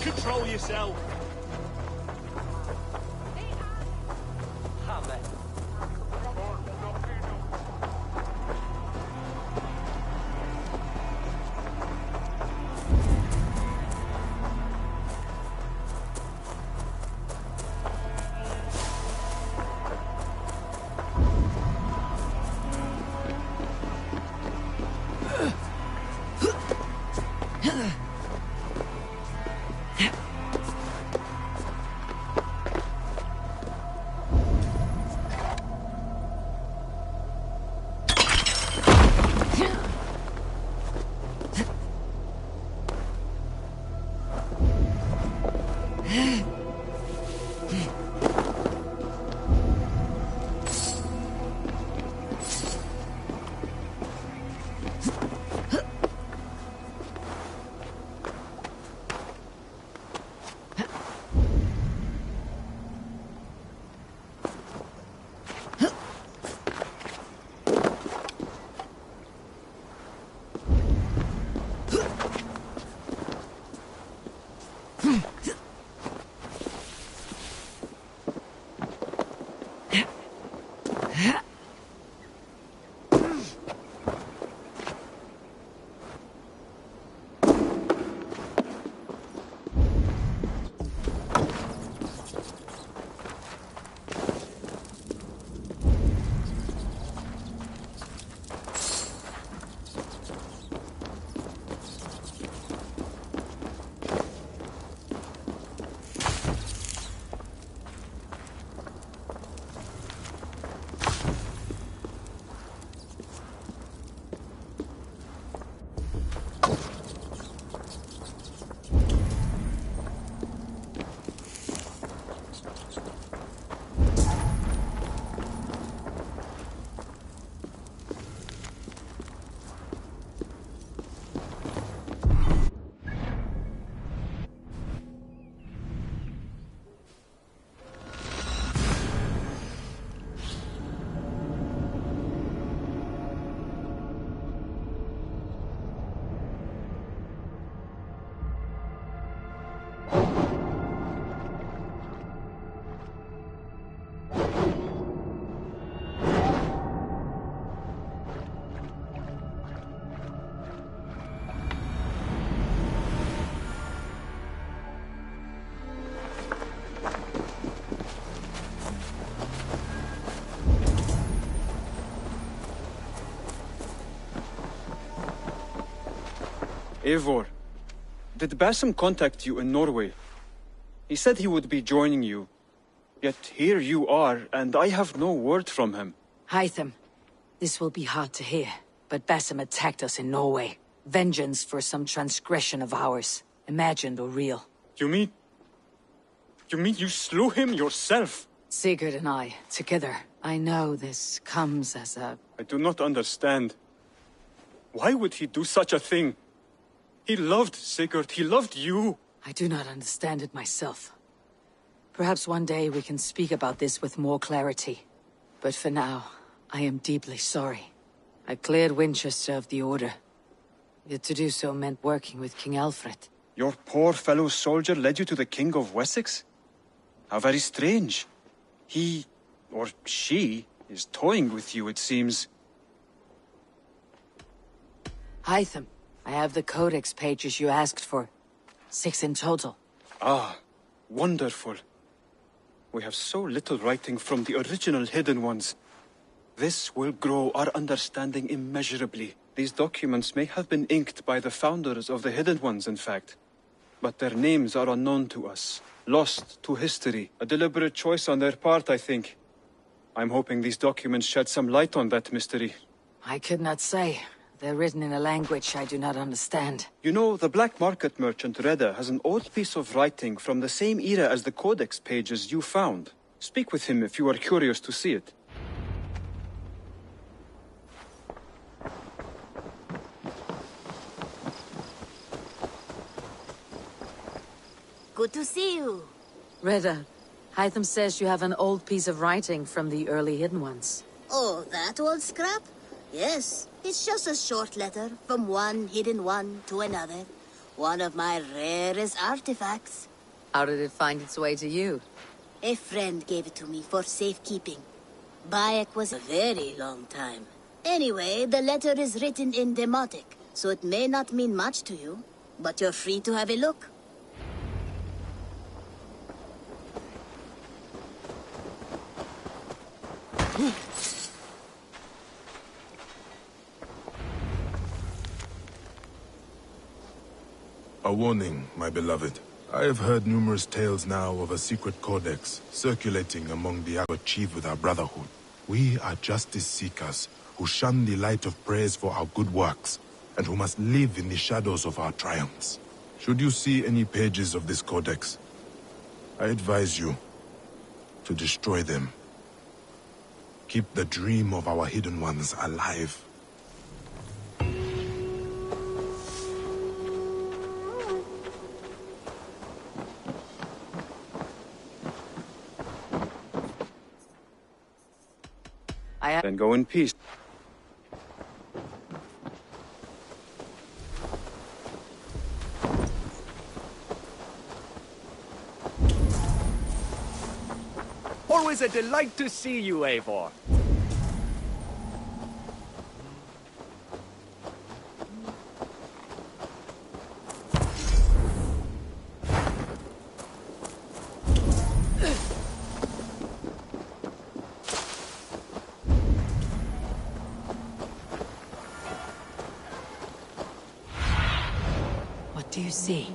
Control yourself. Eivor, did Basim contact you in Norway? He said he would be joining you. Yet here you are, and I have no word from him. Hytham, this will be hard to hear, but Basim attacked us in Norway. Vengeance for some transgression of ours, imagined or real. You mean you slew him yourself? Sigurd and I, together. I know this comes as a... I do not understand. Why would he do such a thing? He loved Sigurd, he loved you. I do not understand it myself. Perhaps one day we can speak about this with more clarity. But for now, I am deeply sorry. I cleared Winchester of the Order. Yet to do so meant working with King Alfred. Your poor fellow soldier led you to the King of Wessex? How very strange. He, or she, is toying with you, it seems. Hytham, I have the codex pages you asked for. 6 in total. Ah, wonderful. We have so little writing from the original Hidden Ones. This will grow our understanding immeasurably. These documents may have been inked by the founders of the Hidden Ones, in fact. But their names are unknown to us. Lost to history. A deliberate choice on their part, I think. I'm hoping these documents shed some light on that mystery. I could not say. They're written in a language I do not understand. You know, the black market merchant Reda has an old piece of writing from the same era as the codex pages you found. Speak with him if you are curious to see it. Good to see you. Reda, Hytham says you have an old piece of writing from the early Hidden Ones. Oh, that old scrap? Yes, it's just a short letter from one Hidden One to another. One of my rarest artifacts. How did it find its way to you? A friend gave it to me for safekeeping. Bayek was a very long time. Anyway, the letter is written in Demotic, so it may not mean much to you, but you're free to have a look. A warning, my beloved. I have heard numerous tales now of a secret codex circulating among the achieved with our brotherhood. We are justice seekers who shun the light of praise for our good works, and who must live in the shadows of our triumphs. Should you see any pages of this codex, I advise you to destroy them. Keep the dream of our hidden ones alive. Then go in peace. Always a delight to see you, Eivor. What do you see?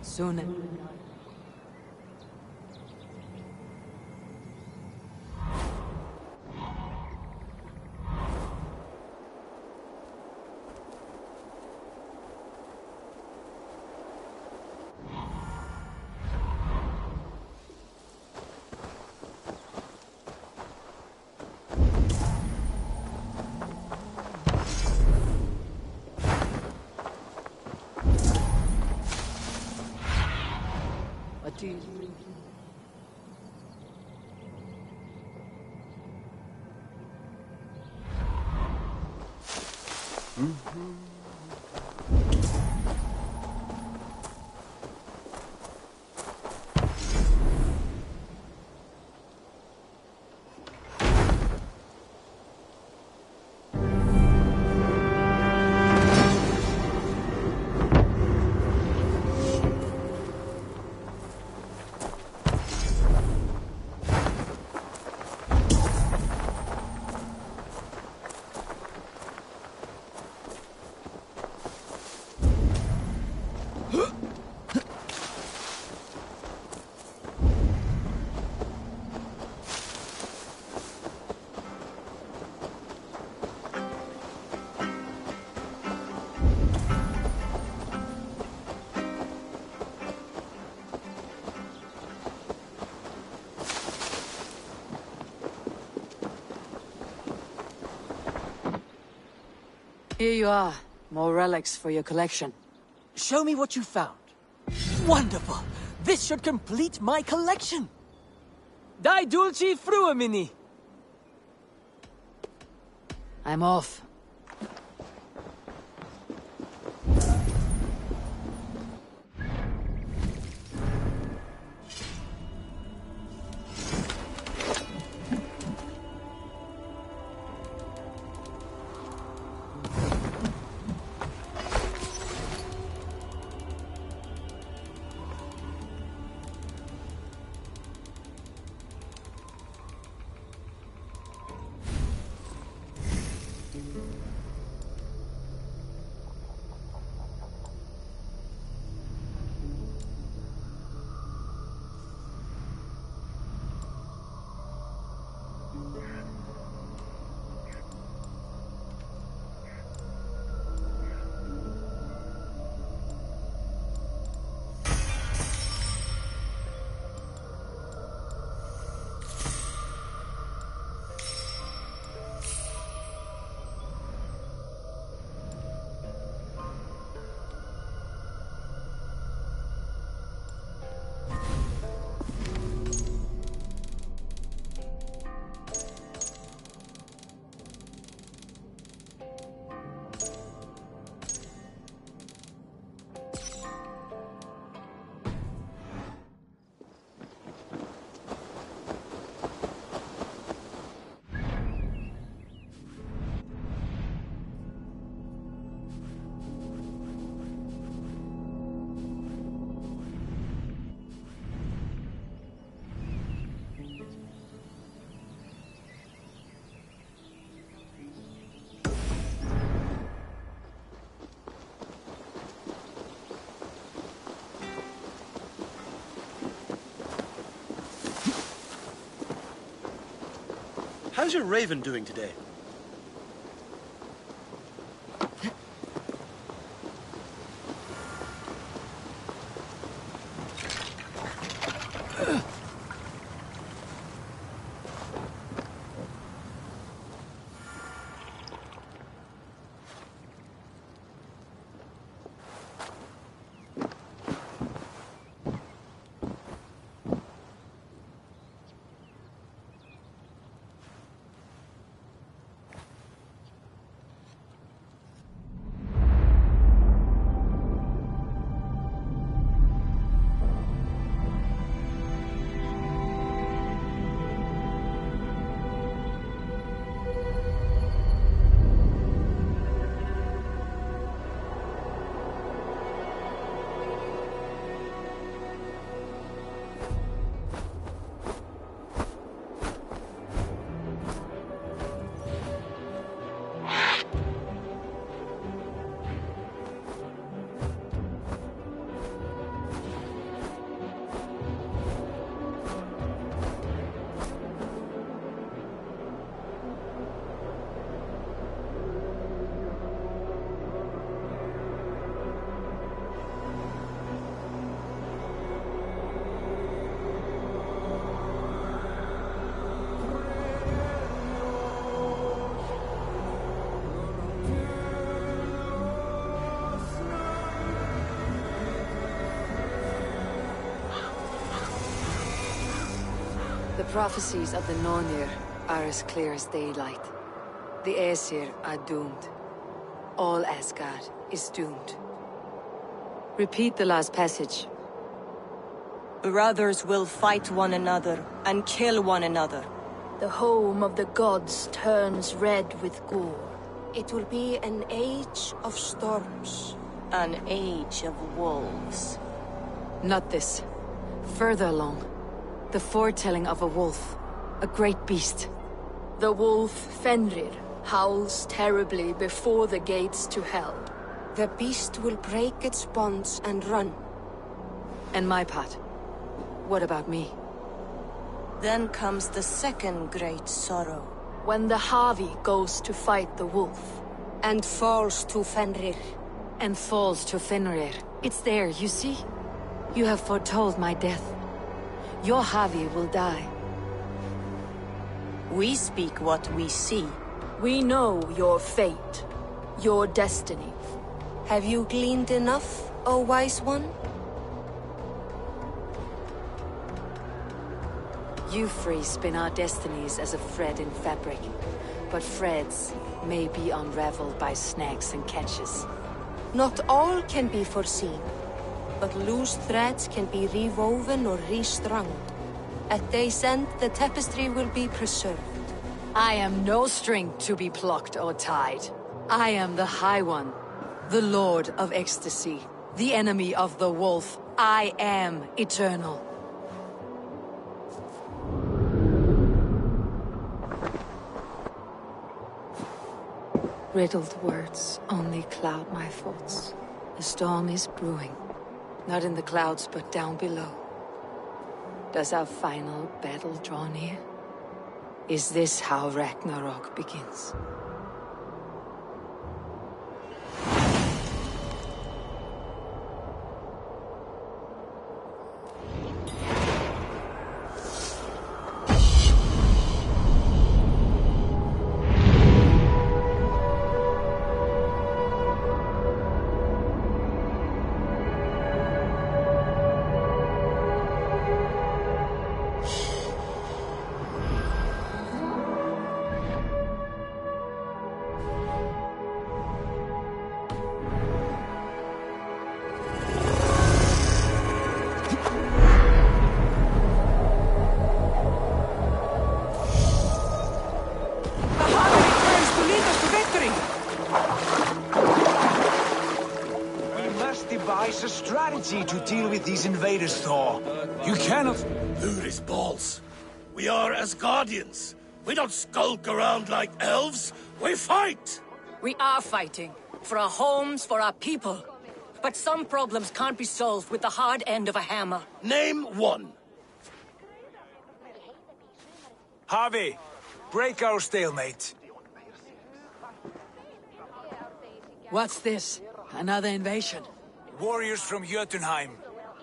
Soon. What do you... Here you are. More relics for your collection. Show me what you found. Wonderful! This should complete my collection! Dai dulci fruamini! I'm off. How's your raven doing today? The prophecies of the Nornir are as clear as daylight. The Aesir are doomed. All Asgard is doomed. Repeat the last passage. Brothers will fight one another and kill one another. The home of the gods turns red with gore. It will be an age of storms. An age of wolves. Not this. Further along. The foretelling of a wolf. A great beast. The wolf Fenrir howls terribly before the gates to hell. The beast will break its bonds and run. And my part. What about me? Then comes the second great sorrow. When the Havi goes to fight the wolf. And falls to Fenrir. And falls to Fenrir. It's there, you see? You have foretold my death. Your Havi will die. We speak what we see. We know your fate. Your destiny. Have you gleaned enough, O wise one? You three spin our destinies as a thread in fabric. But threads may be unraveled by snags and catches. Not all can be foreseen. But loose threads can be rewoven or restrung. At day's end, the tapestry will be preserved. I am no string to be plucked or tied. I am the High One, the Lord of Ecstasy, the enemy of the wolf. I am eternal. Riddled words only cloud my thoughts. A storm is brewing. Not in the clouds, but down below. Does our final battle draw near? Is this how Ragnarok begins? devise a strategy to deal with these invaders, Thor. You cannot... Luris balls. We are Asgardians. We don't skulk around like elves. We fight! We are fighting. For our homes, for our people. But some problems can't be solved with the hard end of a hammer. Name one. Harvey, Break our stalemate. What's this? Another invasion? Warriors from Jotunheim.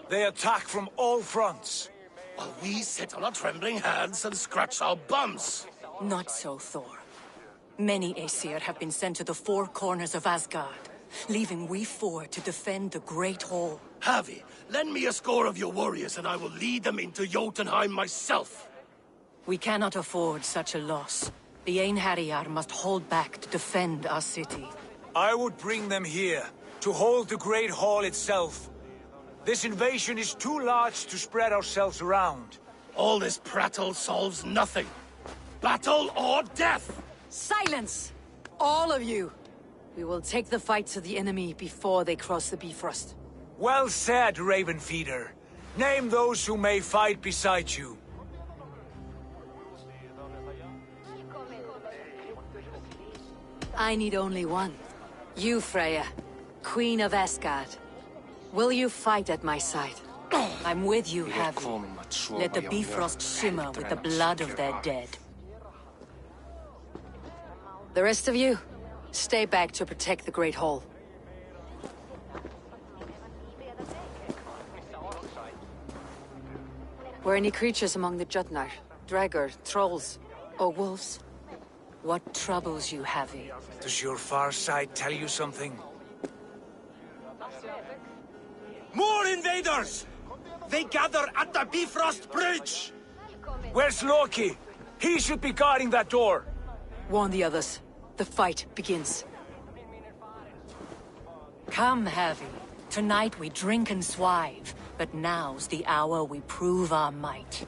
They attack from all fronts. While we sit on our trembling hands and scratch our bums. Not so, Thor. Many Aesir have been sent to the four corners of Asgard, leaving we four to defend the Great Hall. Havi, lend me a score of your warriors and I will lead them into Jotunheim myself. We cannot afford such a loss. The Einherjar must hold back to defend our city. I would bring them here, to hold the Great Hall itself. This invasion is too large to spread ourselves around. All this prattle solves nothing. Battle or death! Silence! All of you! We will take the fight to the enemy before they cross the Bifrost. Well said, Ravenfeeder. Name those who may fight beside you. I need only one. You, Freya, Queen of Asgard. Will you fight at my side? I'm with you, Havi. Let the Bifrost shimmer with the blood of their dead. The rest of you, stay back to protect the Great Hall. Were any creatures among the Jotnar? Draugr, trolls, or wolves? What troubles you, Havi? Does your far side tell you something? More invaders! They gather at the Bifrost Bridge! Where's Loki? He should be guarding that door. Warn the others. The fight begins. Come, Havi. Tonight we drink and swive, but now's the hour we prove our might.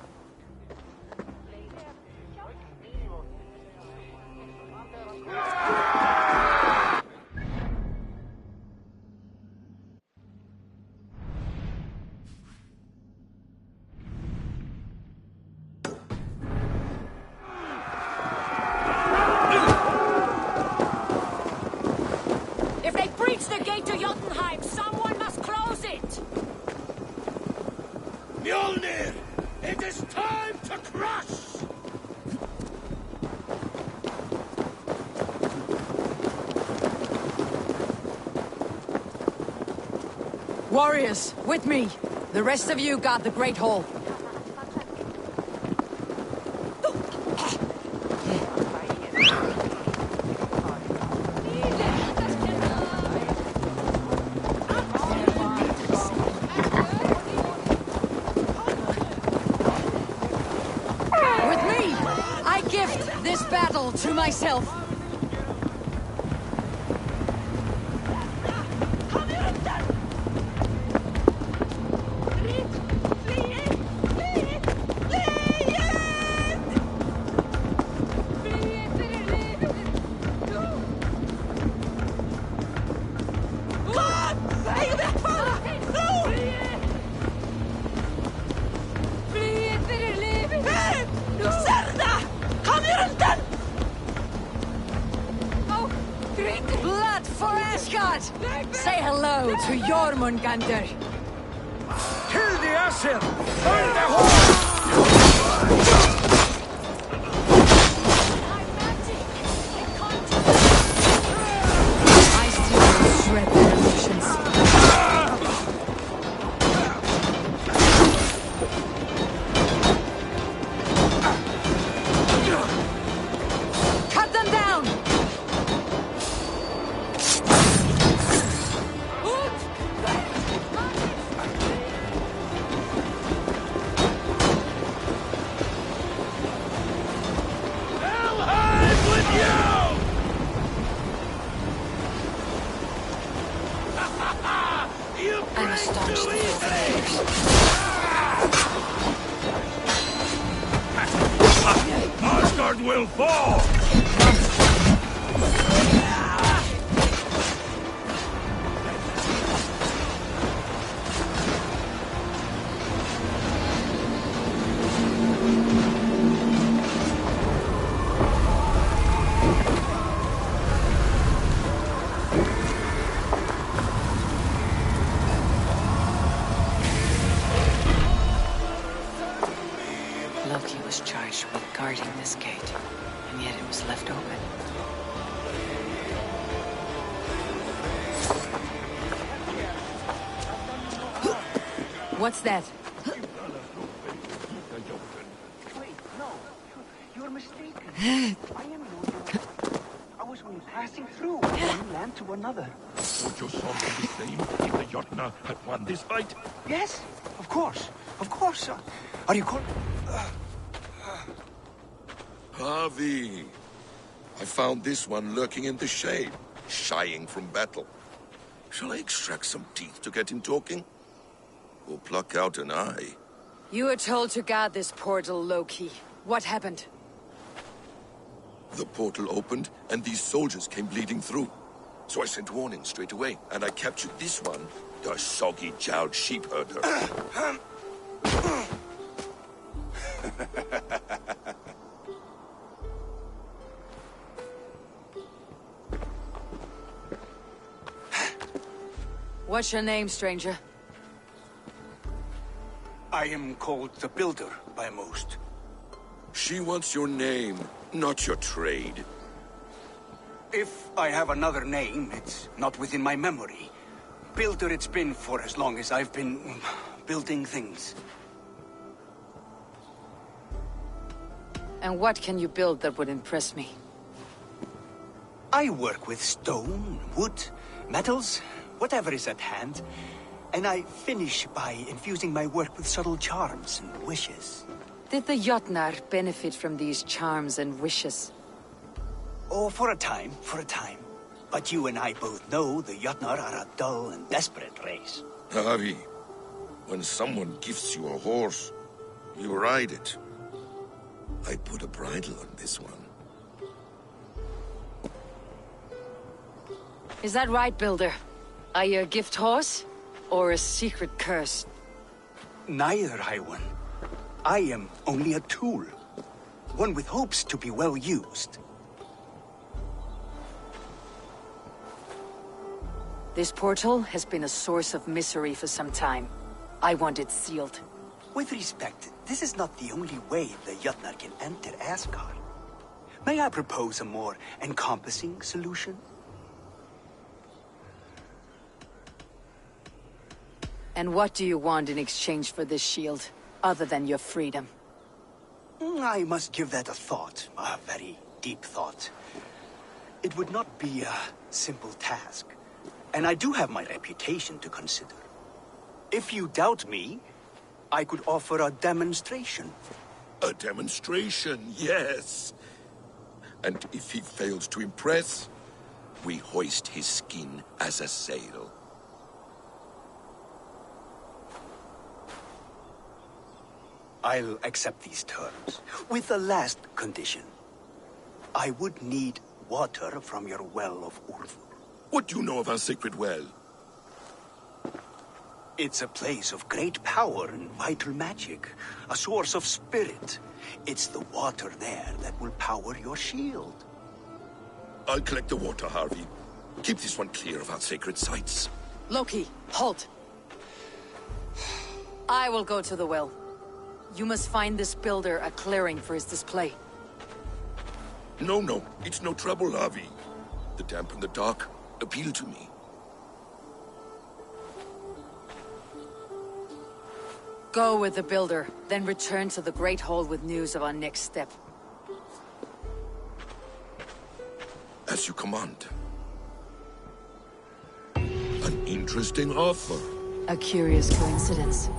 If they breach the gate to Jotunheim, someone must close it! Mjolnir! It is time to crush! Warriors, with me! The rest of you guard the Great Hall. With me, I gift this battle to myself. Blood for Asgard! Say hello to Jormungandr! Kill the Asir! Burn the hall! I still will shred their illusions. Cut them down! Helheim with you! You I'm break astonished too at your easily! Asgard will fall! Loki was charged with guarding this gate. And yet it was left open. What's that? Wait, no. You're mistaken. I am no Jotnar. I was only passing through from one land to another. Would your sword be the same if the Jotnar had won this fight? Yes, of course. Of course. Are you call... Harvey! I found this one lurking in the shade, shying from battle. Shall I extract some teeth to get him talking? Or pluck out an eye? You were told to guard this portal, Loki. What happened? The portal opened, and these soldiers came bleeding through. So I sent warning straight away, and I captured this one, the soggy-jowled sheep herder. What's your name, stranger? I am called the Builder by most. She wants your name, not your trade. If I have another name, it's not within my memory. Builder it's been for as long as I've been building things. And what can you build that would impress me? I work with stone, wood, metals, whatever is at hand. And I finish by infusing my work with subtle charms and wishes. Did the Jotnar benefit from these charms and wishes? Oh, for a time. But you and I both know the Jotnar are a dull and desperate race. Harvey, when someone gifts you a horse, you ride it. I put a bridle on this one. Is that right, Builder? Are you a gift horse? Or a secret curse? Neither, High One. I am only a tool. One with hopes to be well used. This portal has been a source of misery for some time. I want it sealed. With respect, this is not the only way the Jotnar can enter Asgard. May I propose a more encompassing solution? And what do you want in exchange for this shield, other than your freedom? I must give that a thought, a very deep thought. It would not be a simple task, and I do have my reputation to consider. If you doubt me, I could offer a demonstration. A demonstration, yes. And if he fails to impress, we hoist his skin as a sail. I'll accept these terms, with the last condition. I would need water from your well of Ulfur. What do you know of our sacred well? It's a place of great power and vital magic, a source of spirit. It's the water there that will power your shield. I'll collect the water, Harvey. Keep this one clear of our sacred sites. Loki, halt! I will go to the well. You must find this builder a clearing for his display. No, it's no trouble, Harvey. The damp and the dark appeal to me. Go with the builder, then return to the Great Hall with news of our next step. As you command. An interesting offer. A curious coincidence.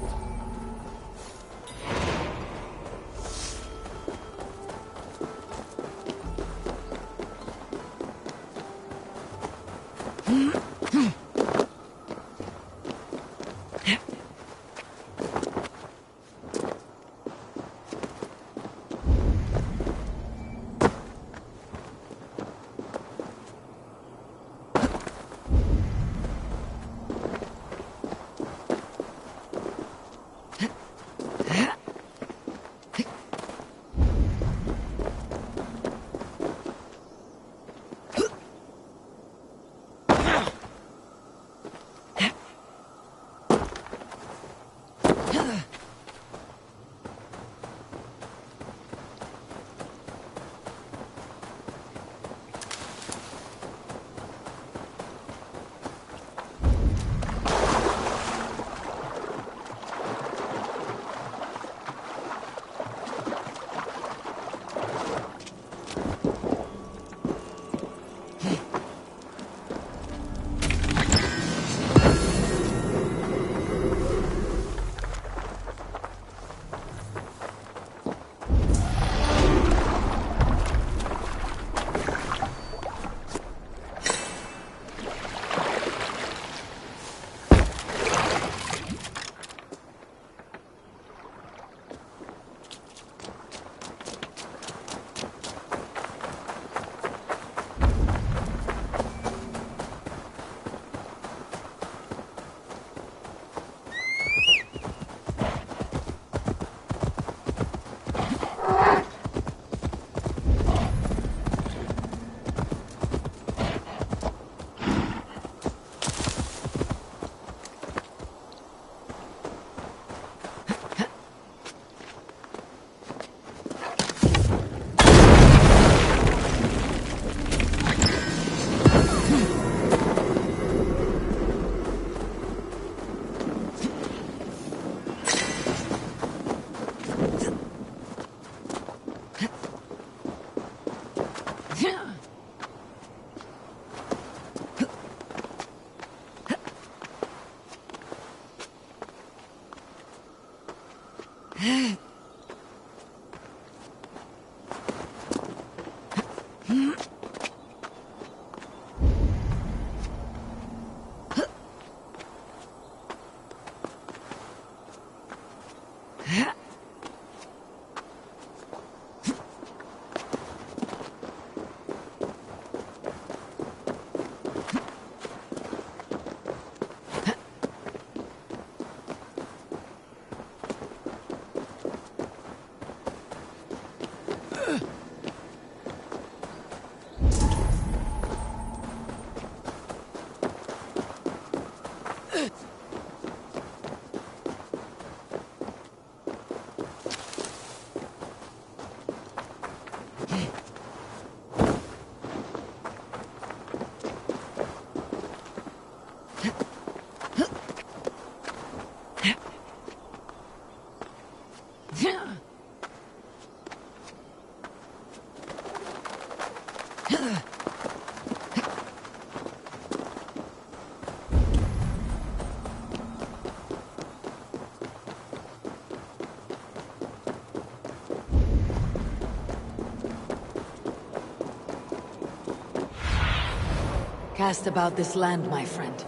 Cast about this land, my friend.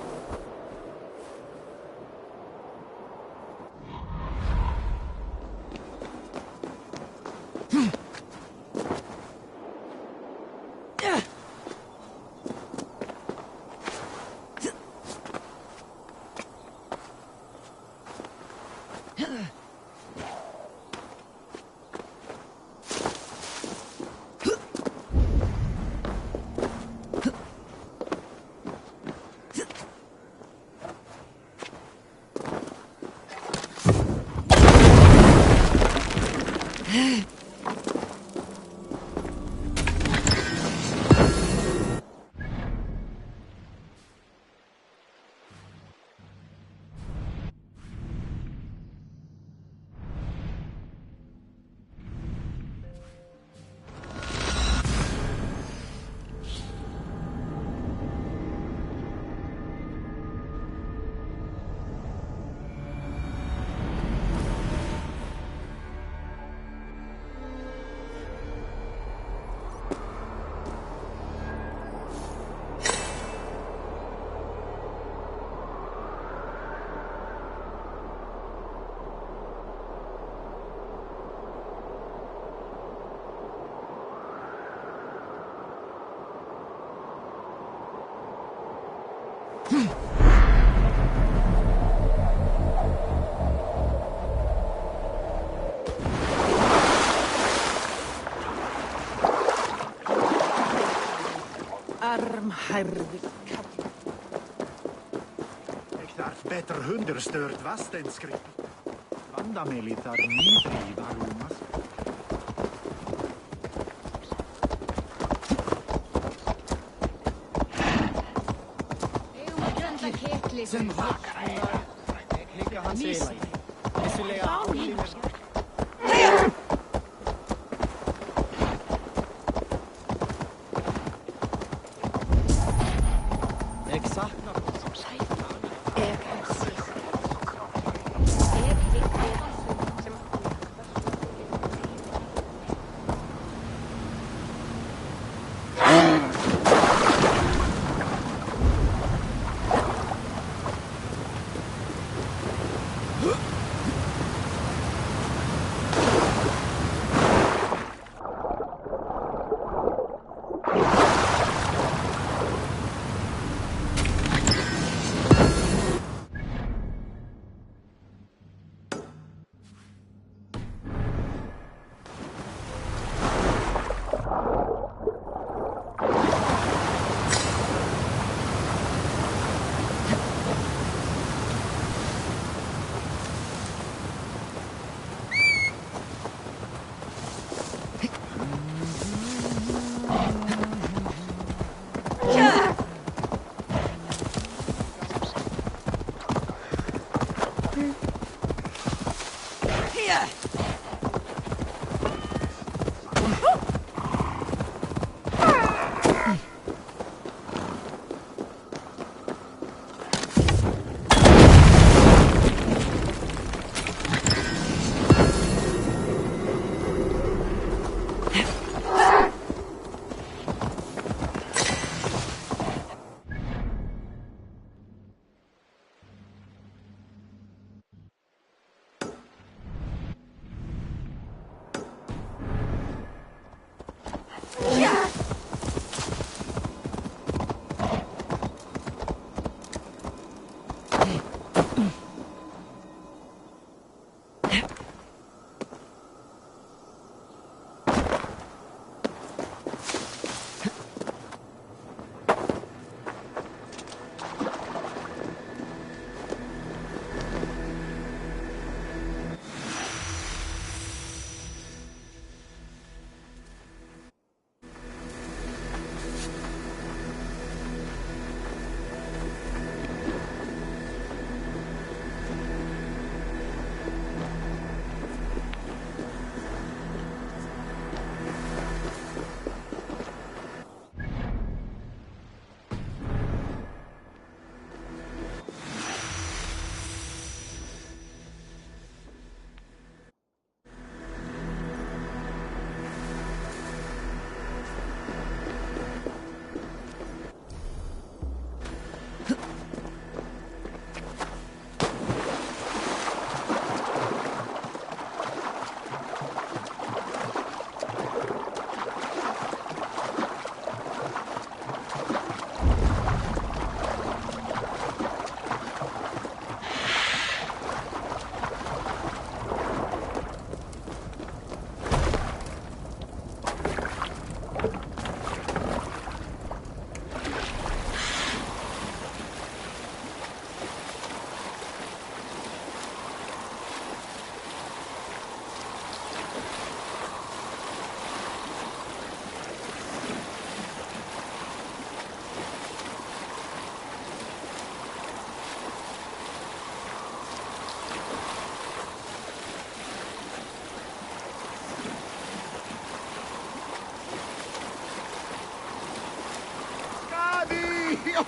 Armherdig katt. Ik dacht beter hunder stört was den skript. Vanda militar nidri varumas. Sen vakare. Eikä hän siellä. Esille ja aulimes.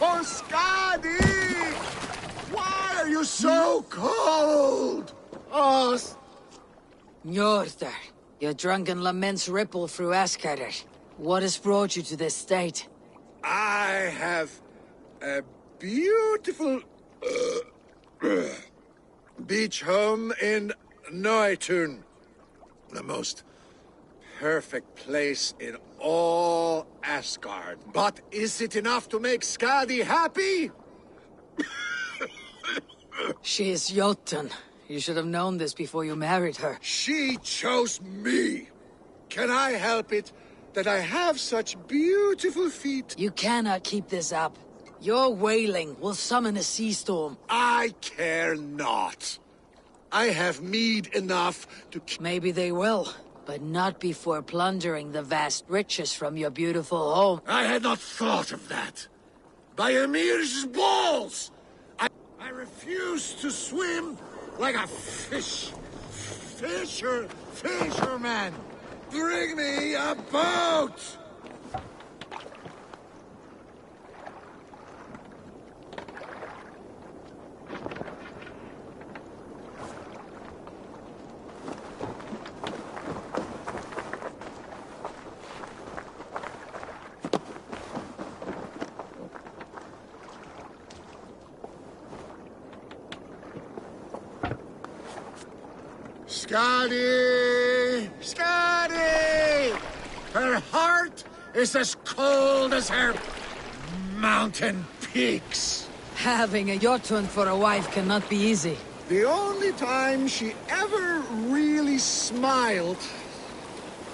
Oh, Skadi! Why are you so cold? Oh, Njordur, your drunken laments ripple through Asgard. What has brought you to this state? I have a beautiful beach home in Noitun. The most perfect place in all Asgard. But is it enough to make Skadi happy? She is Jotun. You should have known this before you married her. She chose me. Can I help it that I have such beautiful feet? You cannot keep this up. Your wailing will summon a sea storm. I care not. I have mead enough to... Maybe they will, but not before plundering the vast riches from your beautiful home. I had not thought of that. By Emir's balls! I refuse to swim like a fisherman! Bring me a boat! Skadi! Skadi! Her heart is as cold as her mountain peaks. Having a Jotun for a wife cannot be easy. The only time she ever really smiled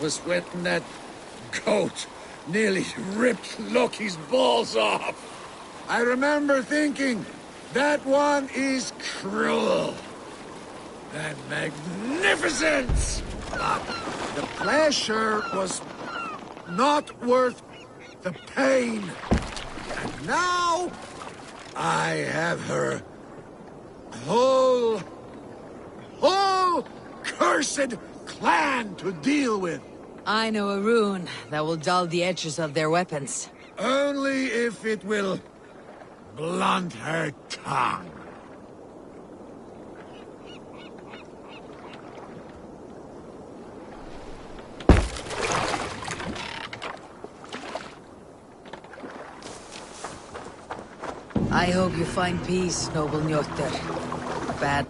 was when that goat nearly ripped Loki's balls off. I remember thinking, that one is cruel. And magnificent! But the pleasure was not worth the pain. And now, I have her whole cursed clan to deal with. I know a rune that will dull the edges of their weapons. Only if it will blunt her tongue. I hope you find peace, noble Njordur. Bad.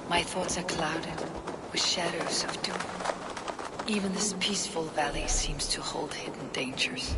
My thoughts are clouded with shadows of doom. Even this peaceful valley seems to hold hidden dangers.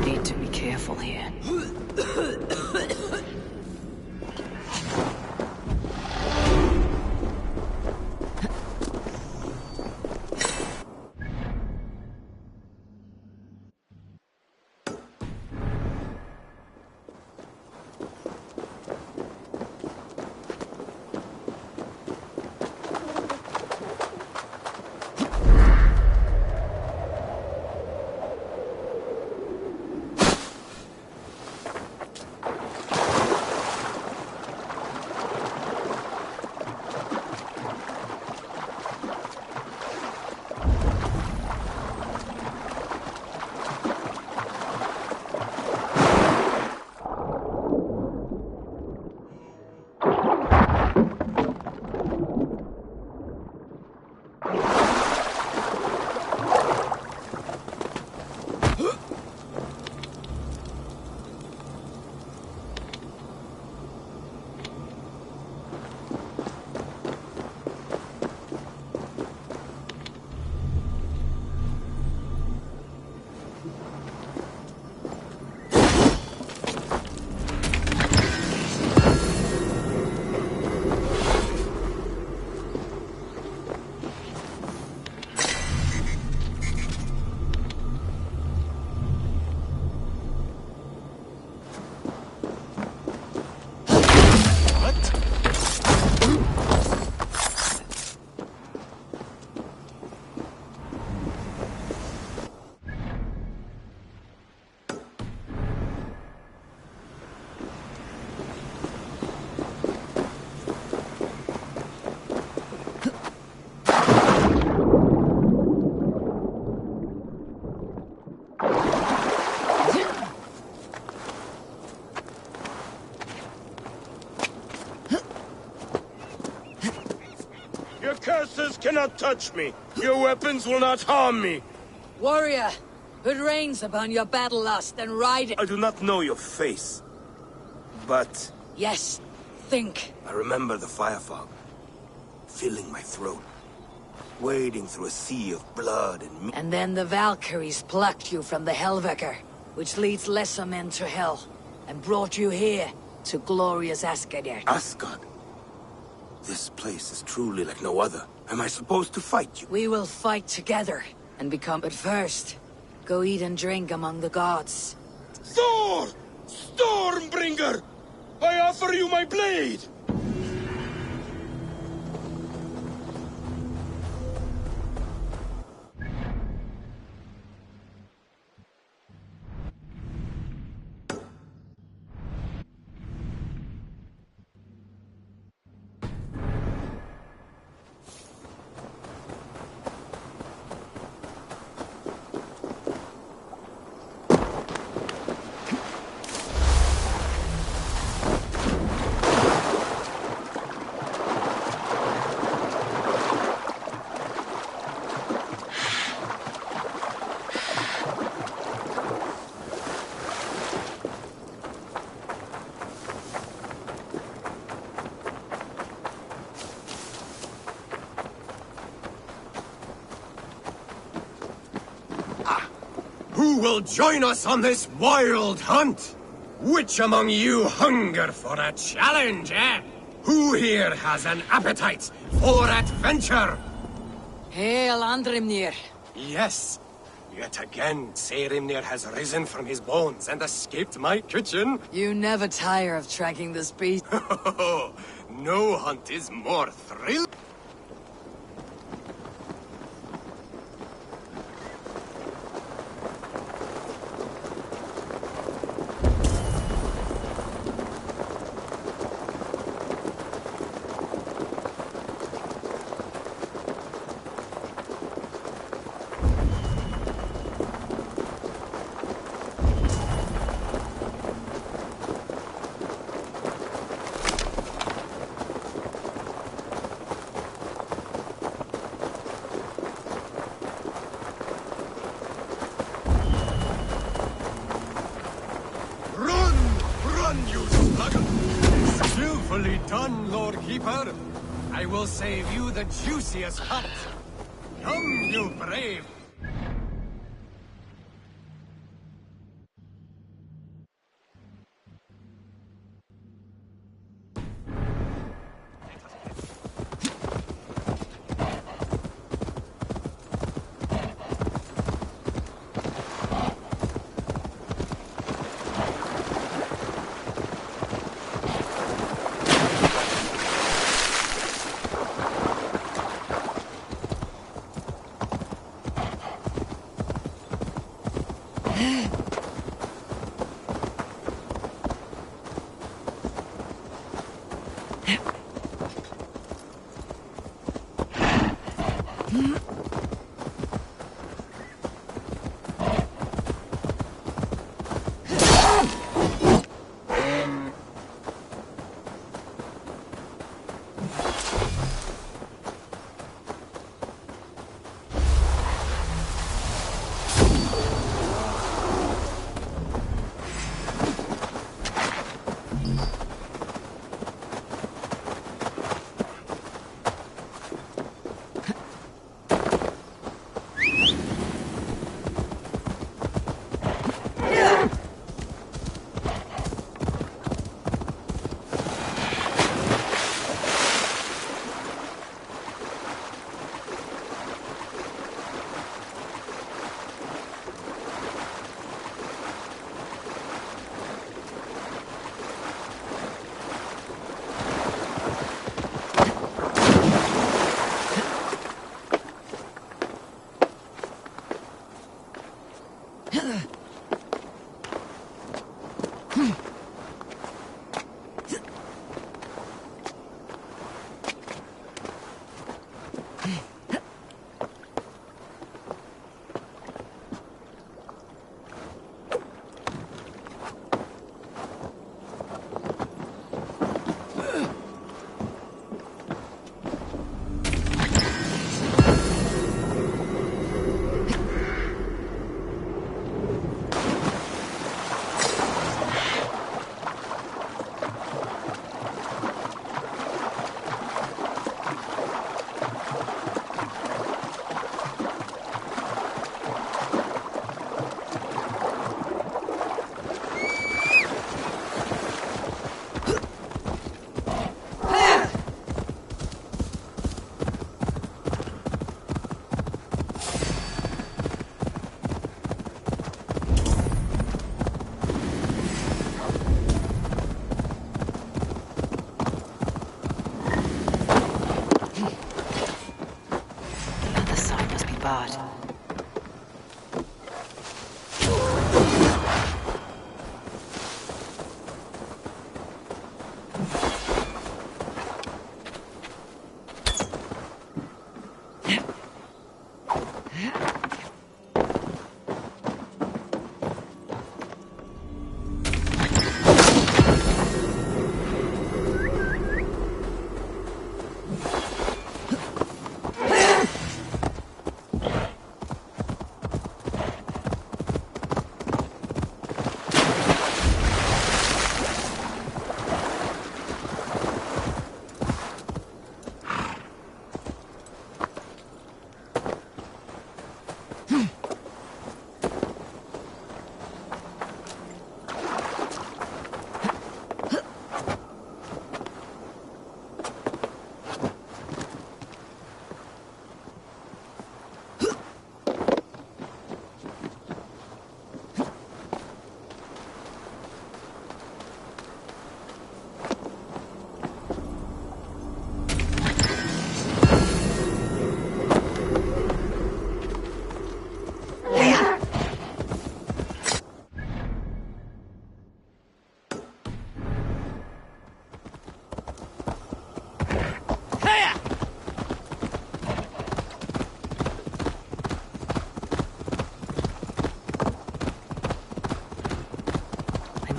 Need to be careful here. Your curses cannot touch me. Your weapons will not harm me. Warrior, put reins upon your battle lust and ride it. I do not know your face, but Yes, think. I remember the fire fog, filling my throat, wading through a sea of blood and meat. And then the Valkyries plucked you from the Helveker, which leads lesser men to hell, and brought you here to glorious Asgard. Asgard? This place is truly like no other. Am I supposed to fight you? We will fight together and become. But first, go eat and drink among the gods. Thor! Stormbringer! I offer you my blade! Who will join us on this wild hunt? Which among you hunger for a challenge, eh? Who here has an appetite for adventure? Hail, Andrimnir. Yes. Yet again, Serimnir has risen from his bones and escaped my kitchen. You never tire of tracking this beast. No hunt is more thrilling. Skillfully done, Lord Keeper. I will save you the juiciest cut. Come, you brave.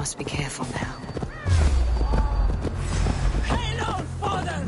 Must be careful now. Hail, father!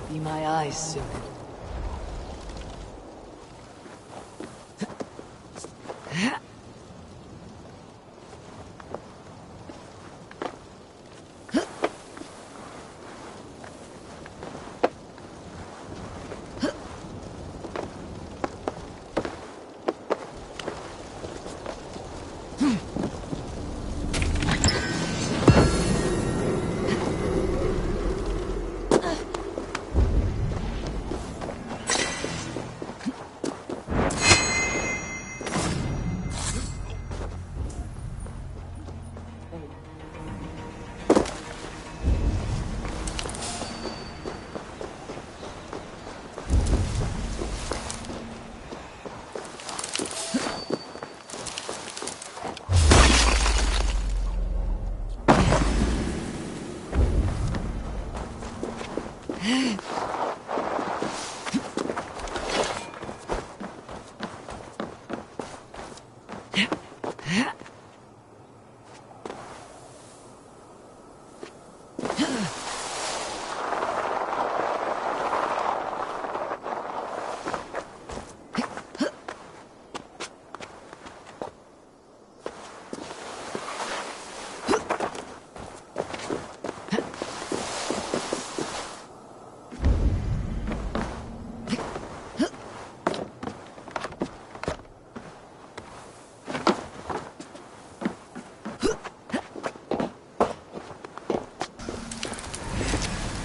Be my eyes soon.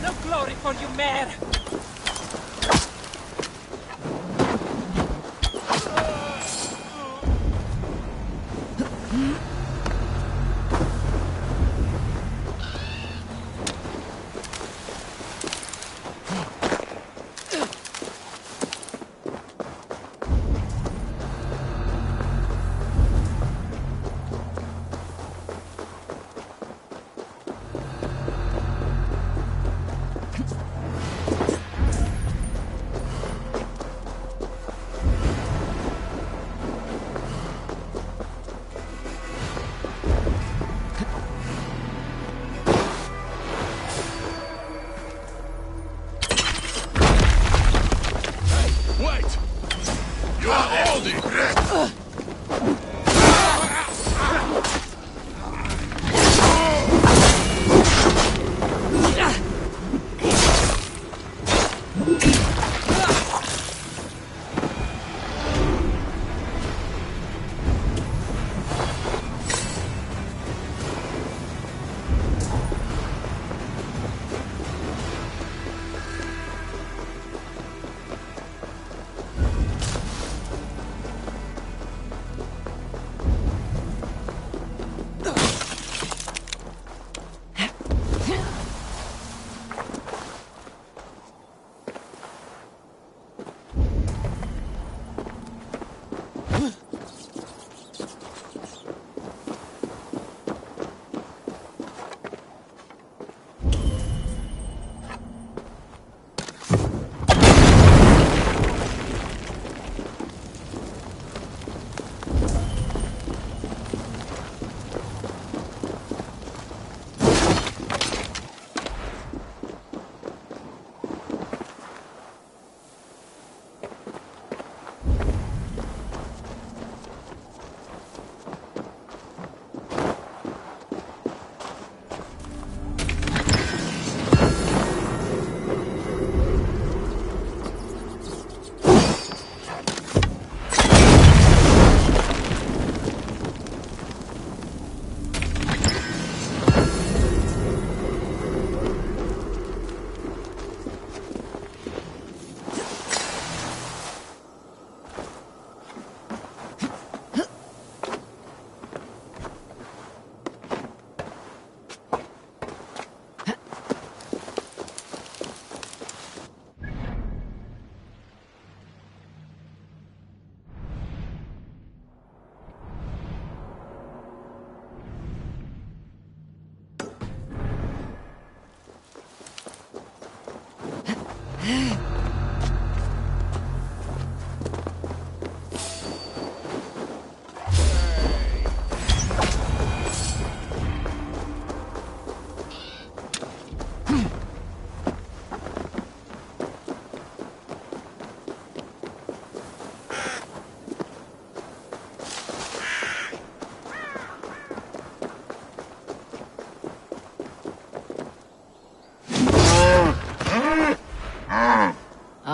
No glory for you, mare!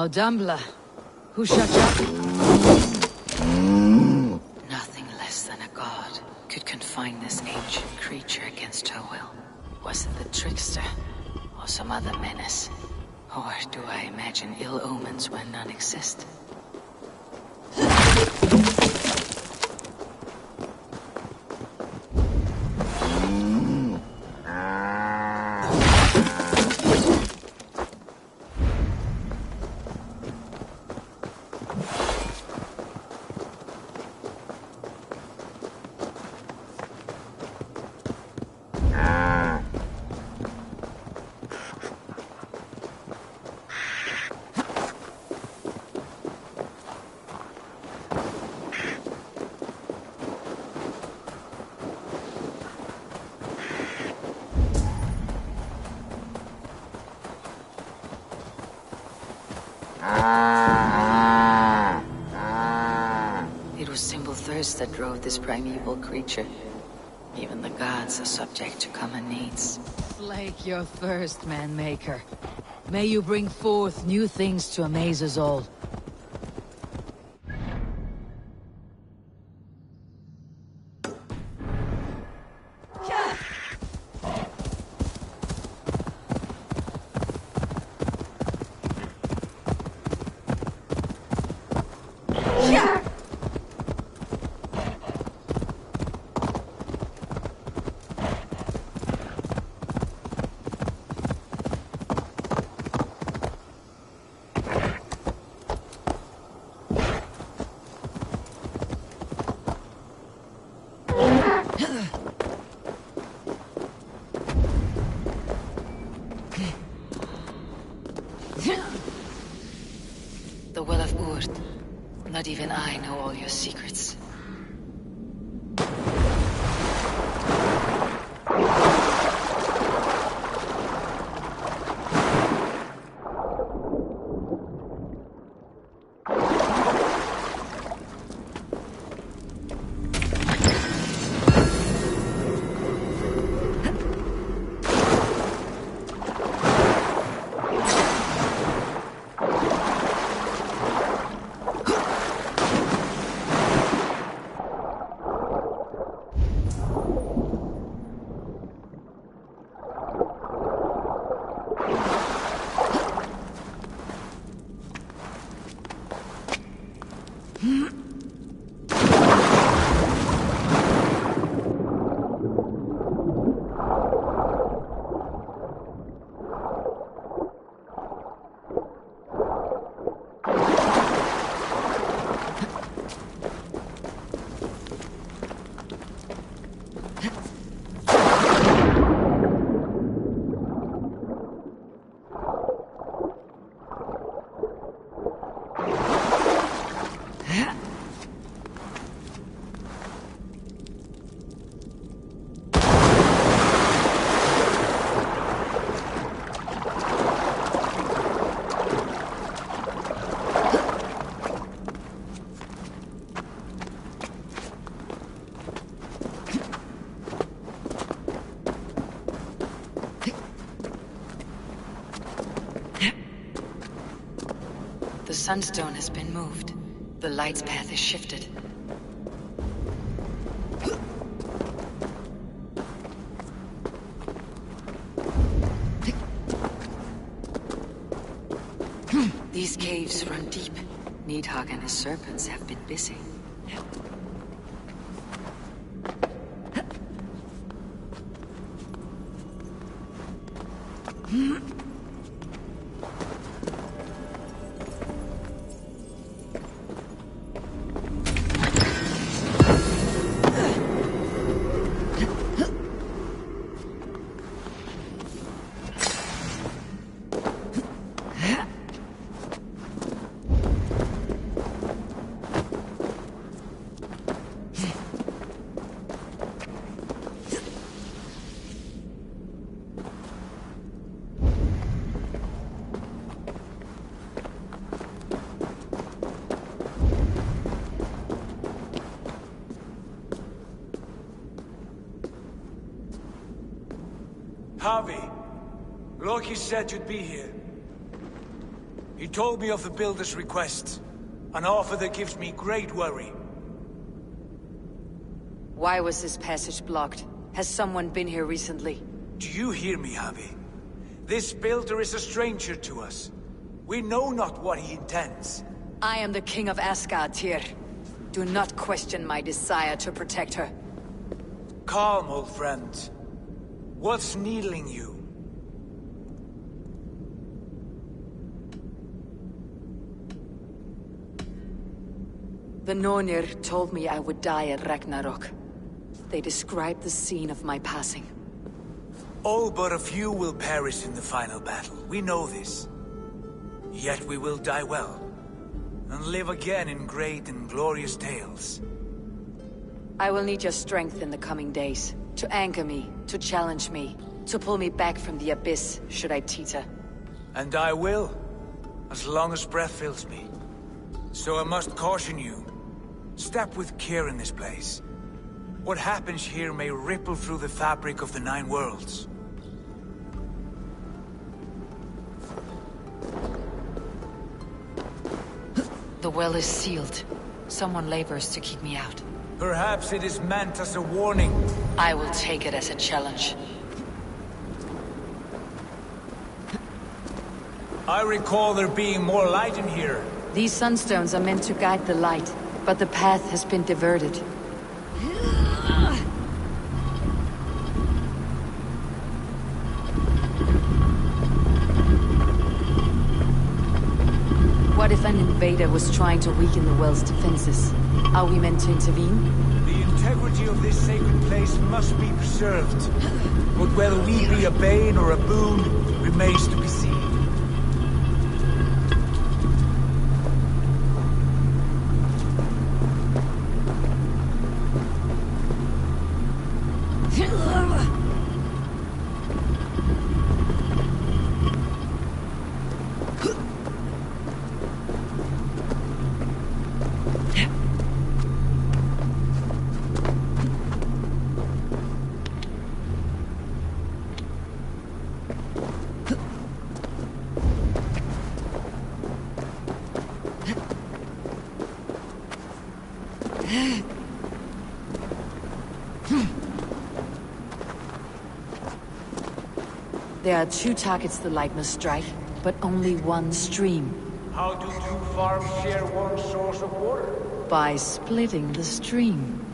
Dumbler, who shut you up? Nothing less than a god could confine this ancient creature against her will. Was it the trickster, or some other menace? Or do I imagine ill omens where none exist? It was simple thirst that drove this primeval creature. Even the gods are subject to common needs. Slake your thirst, man-maker. May you bring forth new things to amaze us all. The Well of Urd. Not even I know all your secrets. The sunstone has been moved. The light's path is shifted. These caves run deep. Nidhogg and his serpents have been busy. Javi, Loki said you'd be here. He told me of the Builder's request, an offer that gives me great worry. Why was this passage blocked? Has someone been here recently? Do you hear me, Javi? This Builder is a stranger to us. We know not what he intends. I am the King of Asgard, Tyr. Do not question my desire to protect her. Calm, old friend. What's needling you? The Nornir told me I would die at Ragnarok. They described the scene of my passing. All but a few will perish in the final battle. We know this. Yet we will die well, and live again in great and glorious tales. I will need your strength in the coming days, to anchor me, to challenge me, to pull me back from the abyss, should I teeter. And I will, as long as breath fills me. So I must caution you, step with care in this place. What happens here may ripple through the fabric of the Nine Worlds. The well is sealed. Someone labors to keep me out. Perhaps it is meant as a warning. I will take it as a challenge. I recall there being more light in here. These sunstones are meant to guide the light, but the path has been diverted. What if an invader was trying to weaken the well's defenses? Are we meant to intervene? The integrity of this sacred place must be preserved. But whether we be a bane or a boon remains to be seen. There are two targets the light must strike, but only one stream. How do two farms share one source of water? By splitting the stream.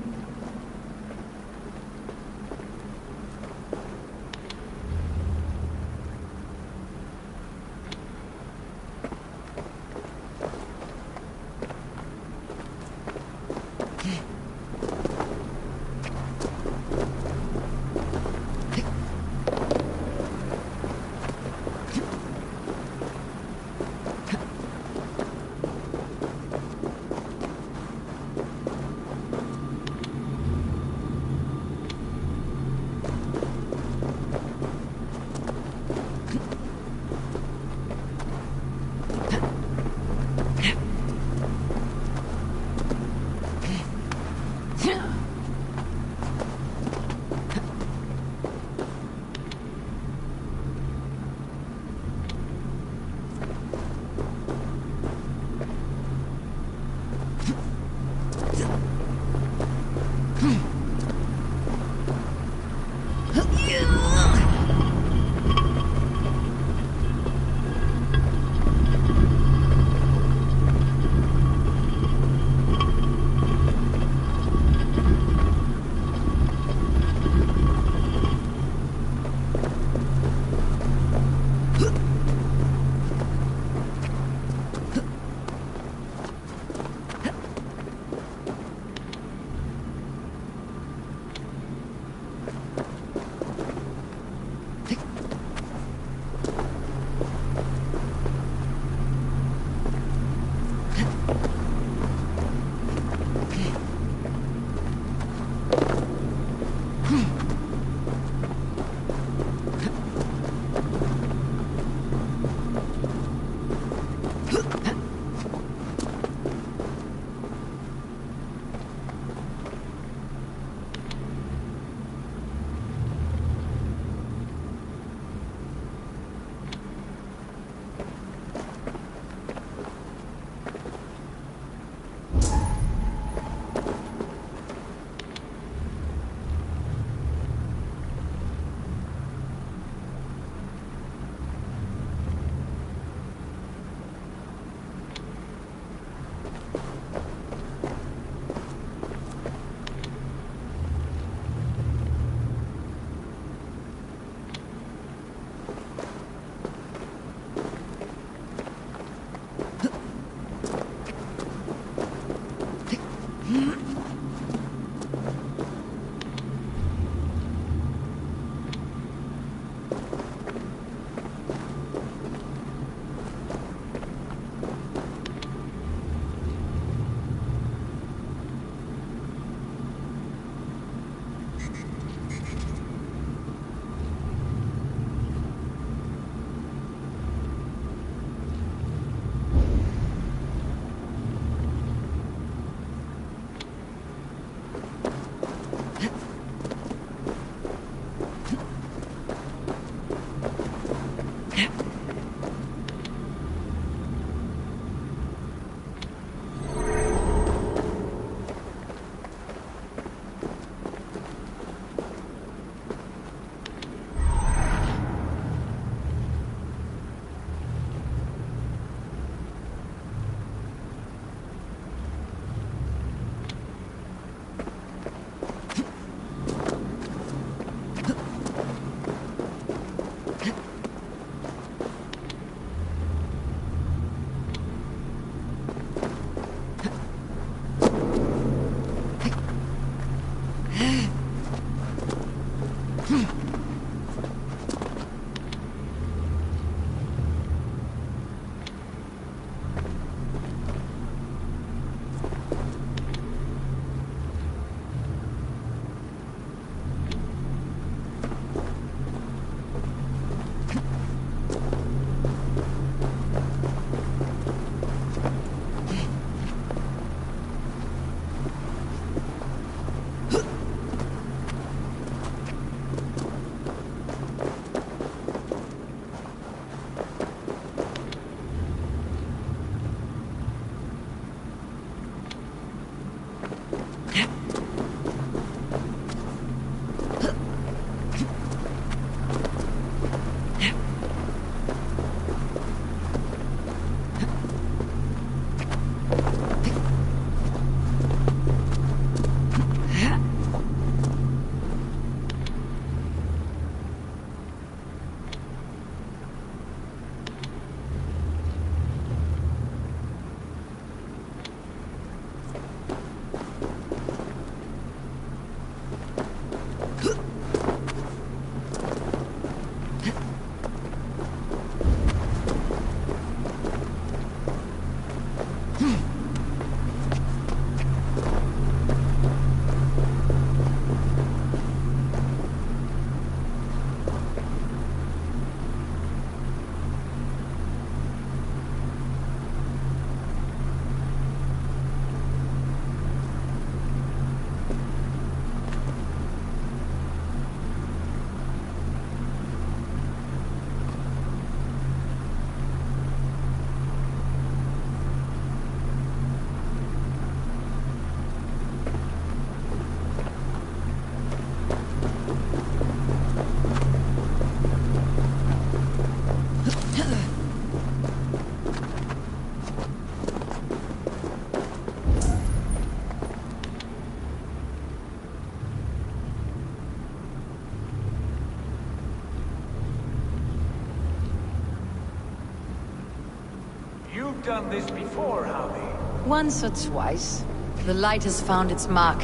You've done this before, Javi. Once or twice. The light has found its mark.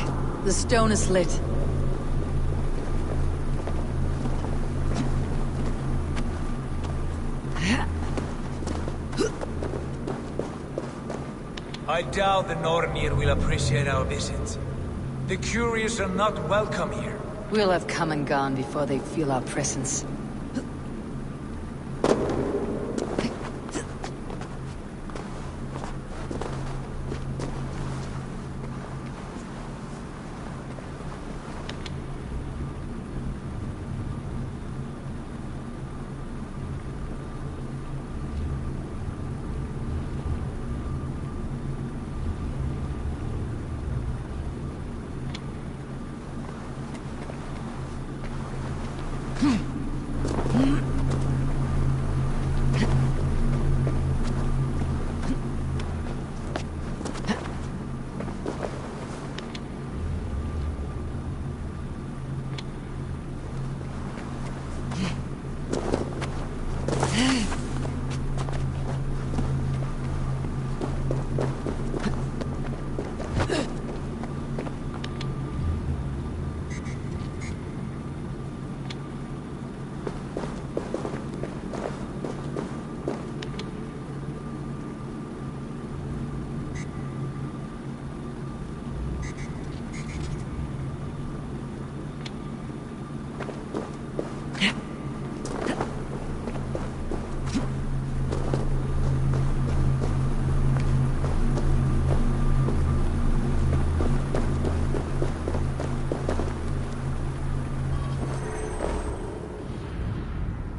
The stone is lit. I doubt the Nornir will appreciate our visit. The curious are not welcome here. We'll have come and gone before they feel our presence.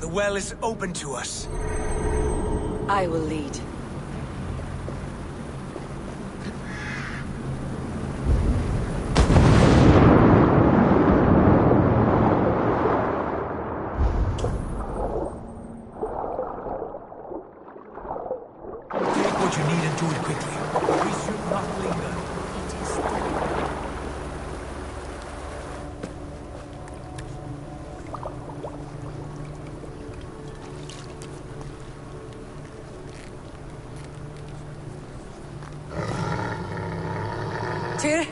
The well is open to us. I will lead. Take what you need and do it quickly. We should not linger. Tyr?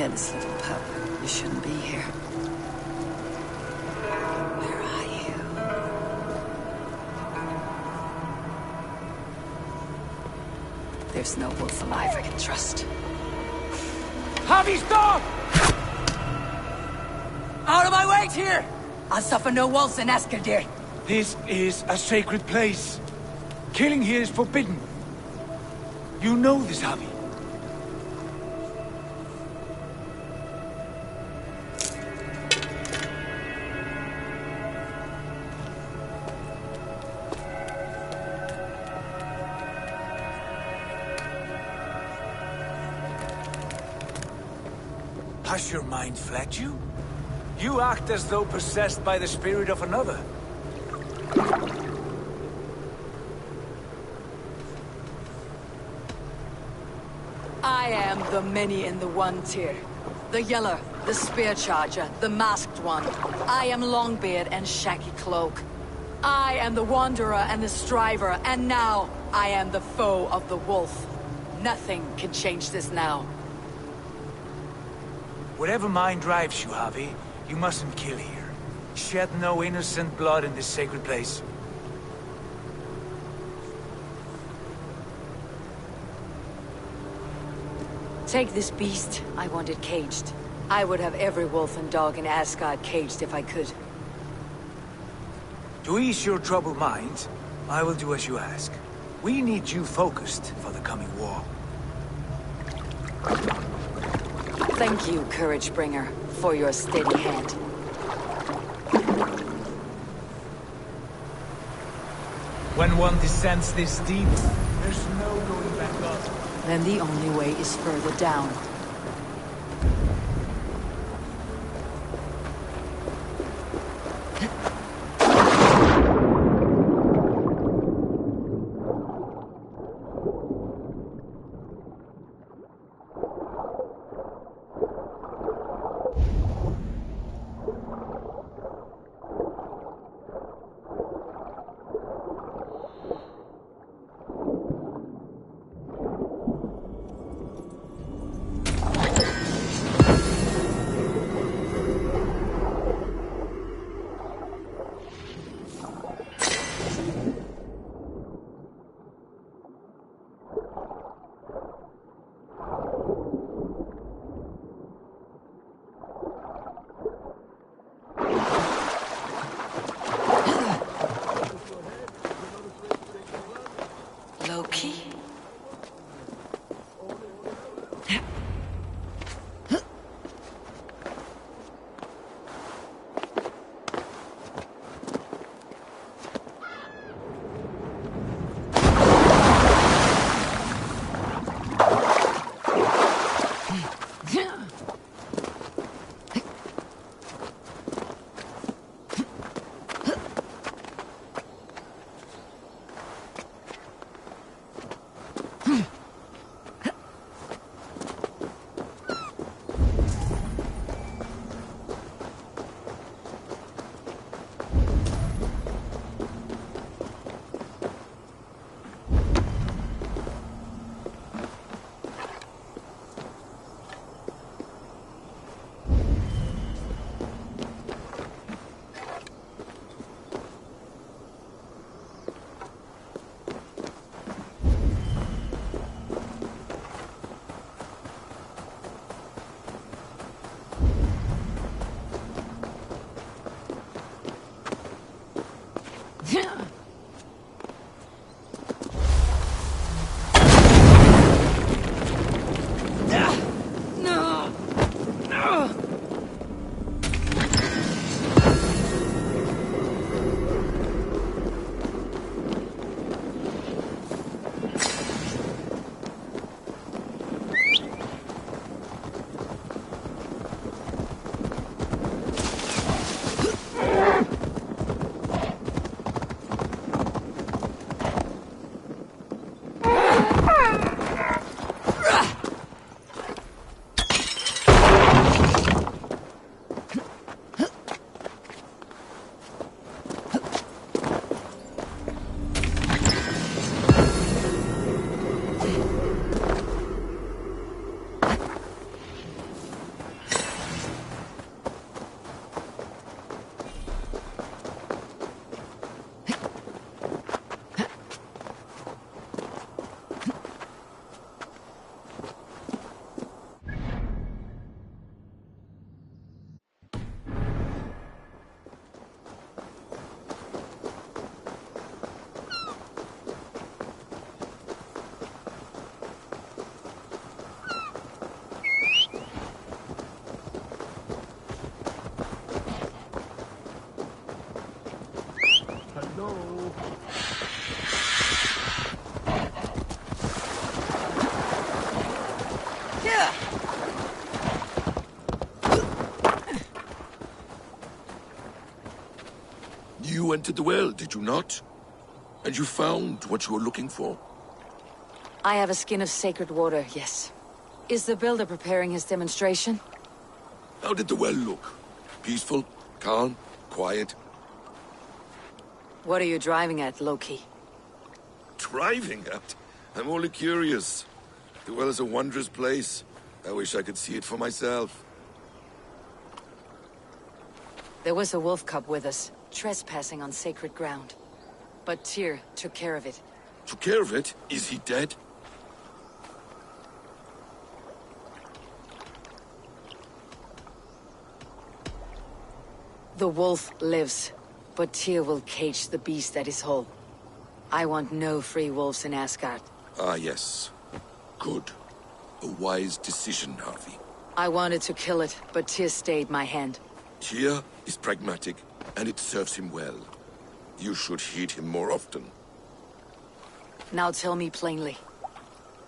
Careless little pup. You shouldn't be here. Where are you? There's no wolf alive I can trust. Javi, stop! Out of my way, here! I'll suffer no wolves in Asgard. This is a sacred place. Killing here is forbidden. You know this, Javi. Has your mind fled you? You act as though possessed by the spirit of another. I am the many in the one tier. The Yeller, the Spear Charger, the Masked One. I am Longbeard and Shaggy Cloak. I am the Wanderer and the Striver, and now I am the foe of the Wolf. Nothing can change this now. Whatever mind drives you, Javi, you mustn't kill here. Shed no innocent blood in this sacred place. Take this beast. I want it caged. I would have every wolf and dog in Asgard caged if I could. To ease your troubled mind, I will do as you ask. We need you focused for the coming war. Thank you, Courage Bringer, for your steady hand. When one descends this deep, there's no going back up. Then the only way is further down. Loki? You entered the well, did you not? And you found what you were looking for? I have a skin of sacred water, yes. Is the builder preparing his demonstration? How did the well look? Peaceful? Calm? Quiet? What are you driving at, Loki? Driving at? I'm only curious. The well is a wondrous place. I wish I could see it for myself. There was a wolf cub with us, trespassing on sacred ground. But Tyr took care of it. Took care of it? Is he dead? The wolf lives, but Tyr will cage the beast at his hole. I want no free wolves in Asgard. Ah, yes. Good. A wise decision, Harvey. I wanted to kill it, but Tyr stayed my hand. Tyr is pragmatic, and it serves him well. You should heed him more often. Now tell me plainly,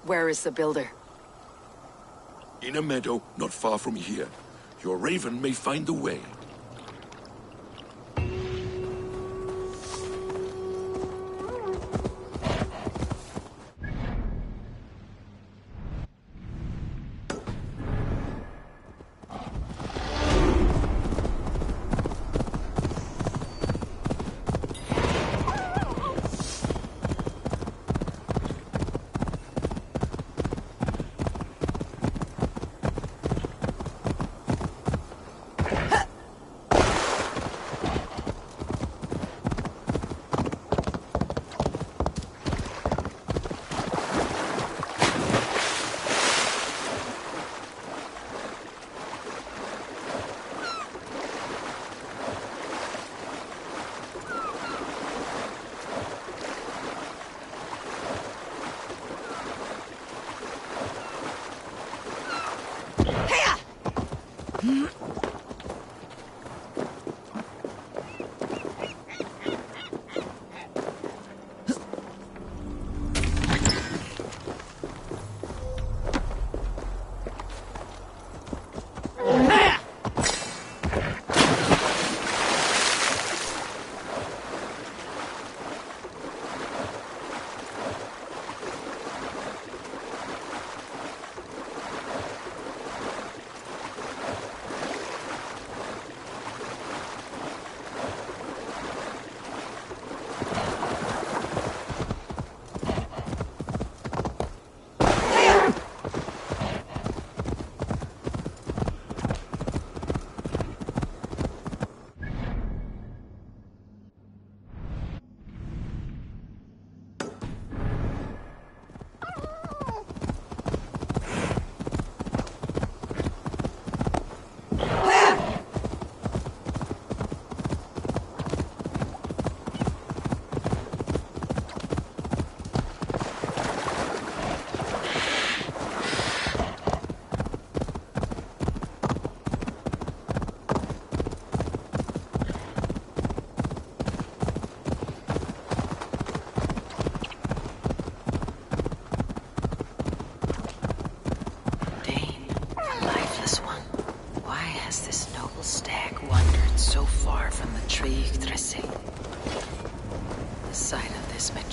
where is the builder? In a meadow not far from here. Your raven may find the way.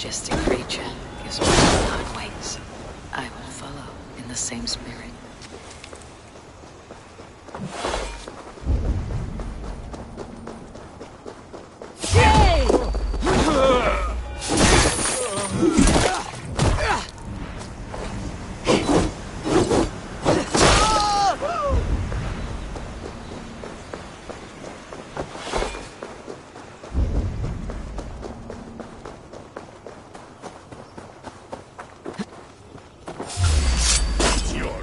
majestic creature gives me on wings. I will follow in the same spirit. Your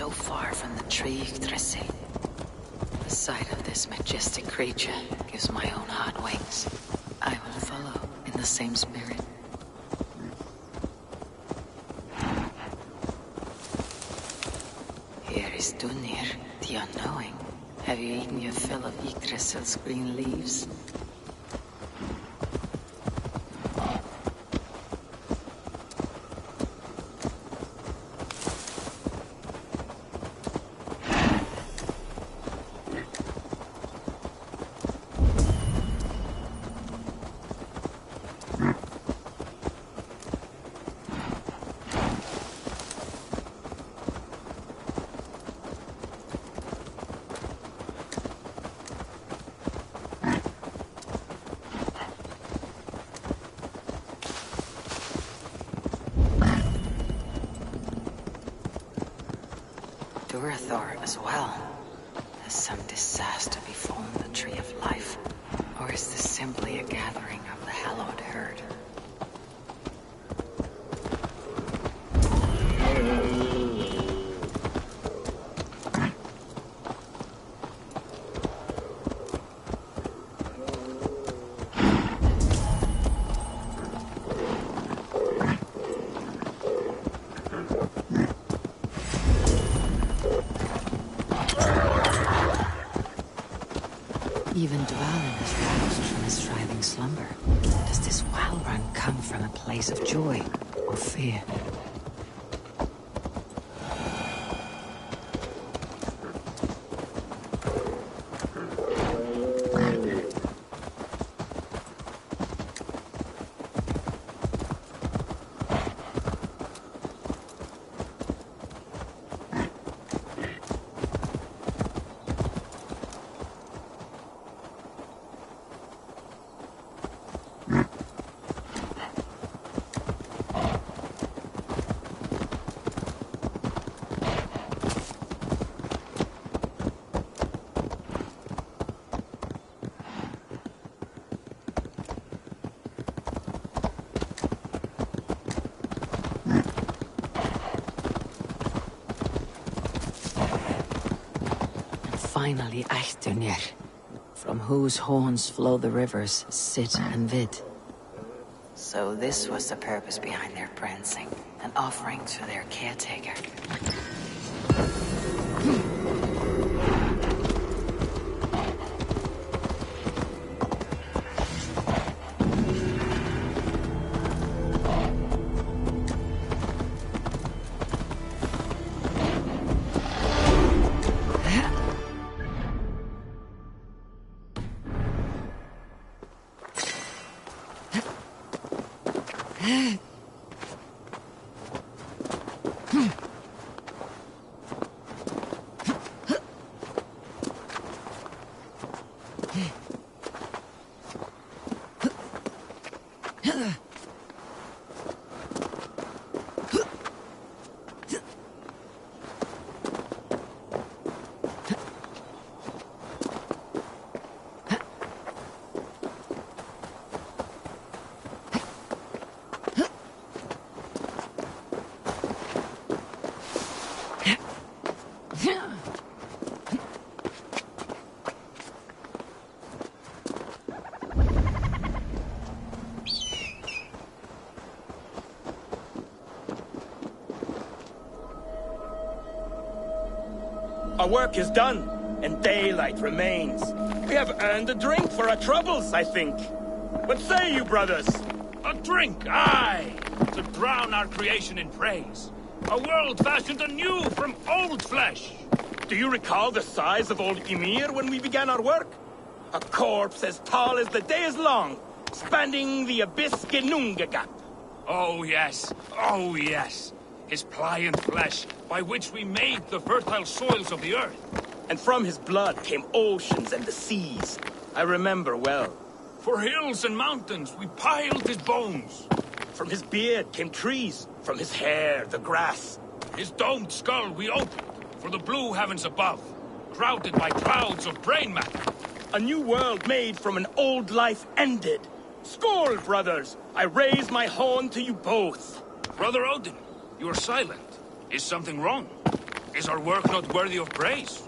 so far from the tree Yggdrasil. The sight of this majestic creature gives my own heart wings. I will follow in the same spirit. Here is Dunir, the unknowing. Have you eaten your fill of Yggdrasil's green leaves? As well. Has some disaster befallen the Tree of Life? Or is this simply a gathering of the hallowed herd? Even Dvalin is roused from his thriving slumber. Does this wild run come from a place of joy or fear? Finally, Eichdunir, from whose horns flow the rivers Sid and Vid. So this was the purpose behind their prancing, an offering to their caretaker. Our work is done, and daylight remains. We have earned a drink for our troubles, I think. What say you, brothers? A drink, aye! To drown our creation in praise. A world fashioned anew from old flesh. Do you recall the size of old Ymir when we began our work? A corpse as tall as the day is long, spanning the abyss Ginnungagap. Oh yes, oh yes. His pliant flesh, by which we made the fertile soils of the earth. And from his blood came oceans and the seas. I remember well. For hills and mountains we piled his bones. From his beard came trees, from his hair the grass. His domed skull we opened, for the blue heavens above, crowded by clouds of brain matter. A new world made from an old life ended. Skål, brothers! I raise my horn to you both. Brother Odin, you are silent. Is something wrong? Is our work not worthy of praise?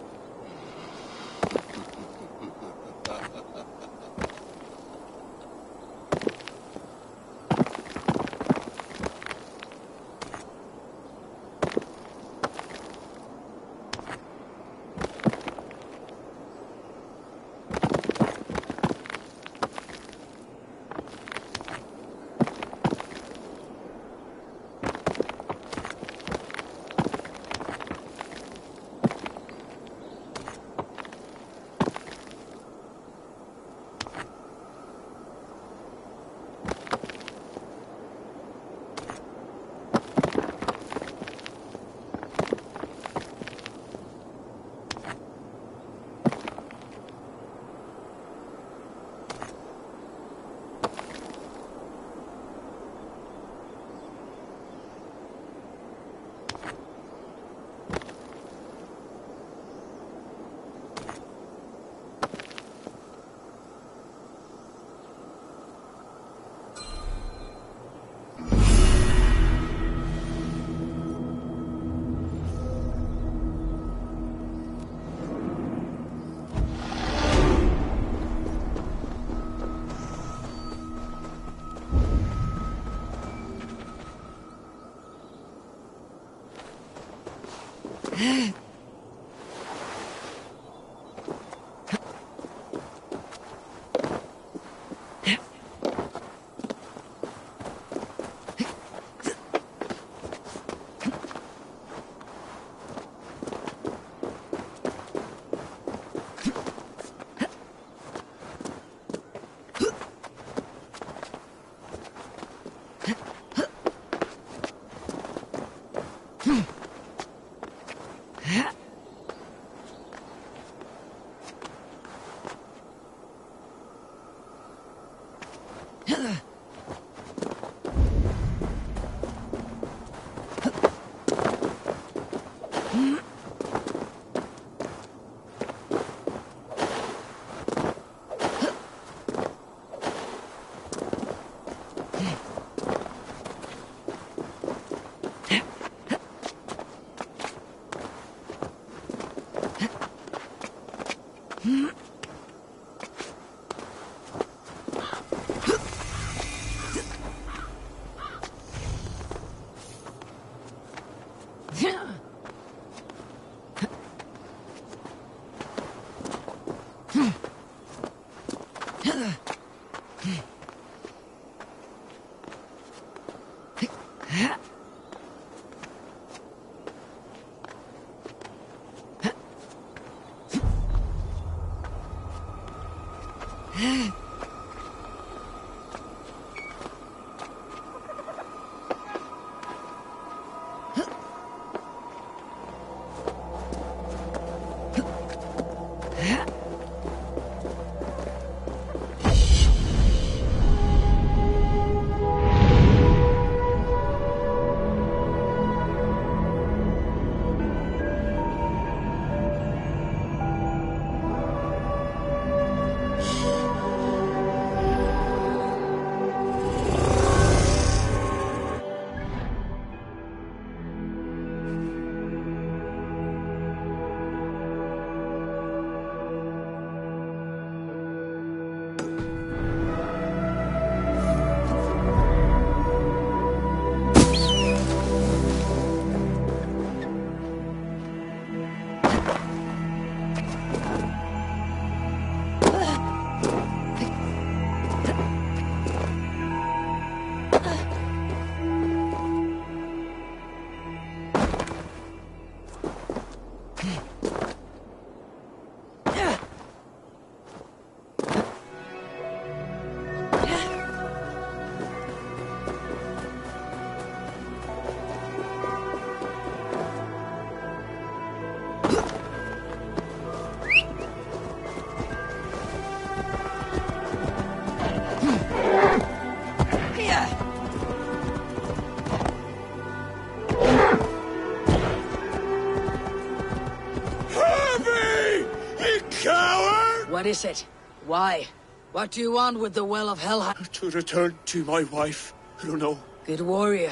What is it? Why? What do you want with the Well of Helheim? To return to my wife, Luno. Good warrior.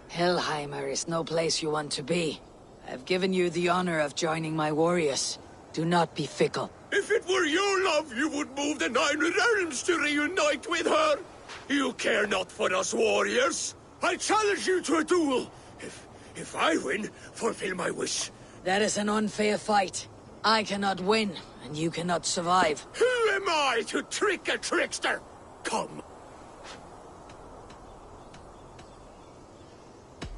Helheimer is no place you want to be. I've given you the honor of joining my warriors. Do not be fickle. If it were your love, you would move the 9 realms to reunite with her. You care not for us warriors. I challenge you to a duel. If I win, fulfill my wish. That is an unfair fight. I cannot win, and you cannot survive. Who am I to trick a trickster? Come.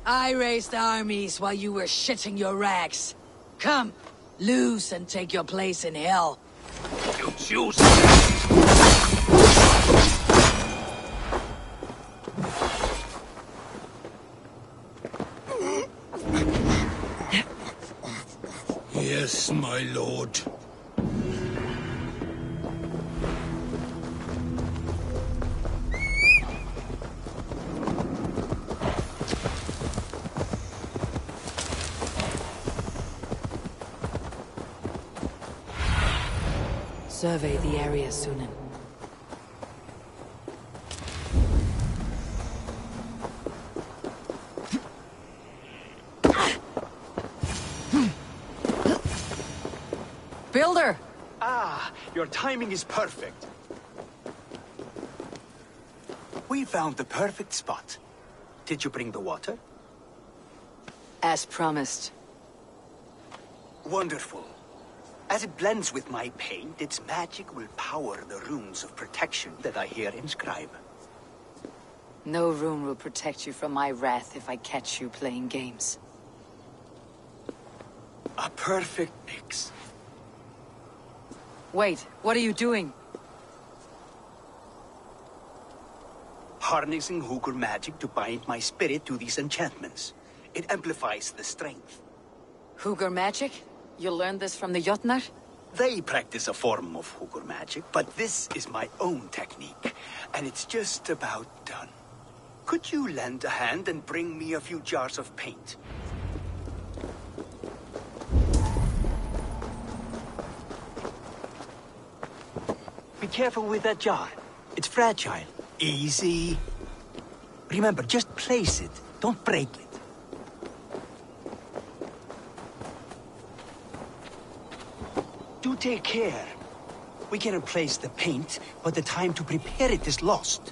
I raised armies while you were shitting your rags. Come, lose and take your place in hell. You choose. Yes, my lord. Survey the area, Sunan. Builder! Ah, your timing is perfect. We found the perfect spot. Did you bring the water? As promised. Wonderful. As it blends with my paint, its magic will power the runes of protection that I hear inscribe. No rune will protect you from my wrath if I catch you playing games. A perfect mix. Wait, what are you doing? Harnessing Hooker magic to bind my spirit to these enchantments. It amplifies the strength. Hooker magic? You learned this from the Jotnar? They practice a form of Hooker magic, but this is my own technique, and it's just about done. Could you lend a hand and bring me a few jars of paint? Be careful with that jar. It's fragile. Easy. Remember, just place it. Don't break it. Do take care. We can replace the paint, but the time to prepare it is lost.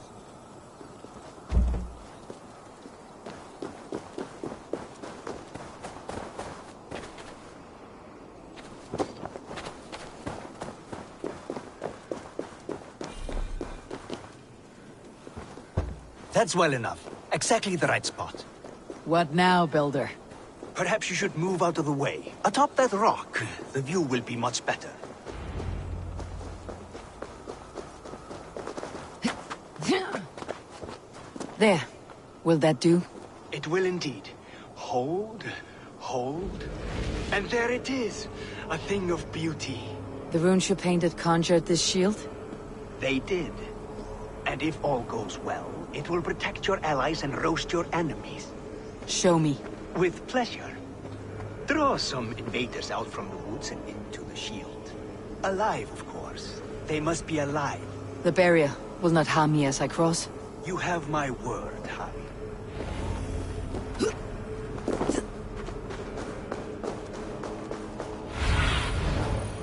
That's well enough. Exactly the right spot. What now, Builder? Perhaps you should move out of the way. Atop that rock, the view will be much better. There. Will that do? It will indeed. Hold, hold, and there it is. A thing of beauty. The runes you painted conjured this shield? They did. And if all goes well, it will protect your allies and roast your enemies. Show me. With pleasure. Draw some invaders out from the woods and into the shield. Alive, of course. They must be alive. The barrier will not harm me as I cross? You have my word, Harry.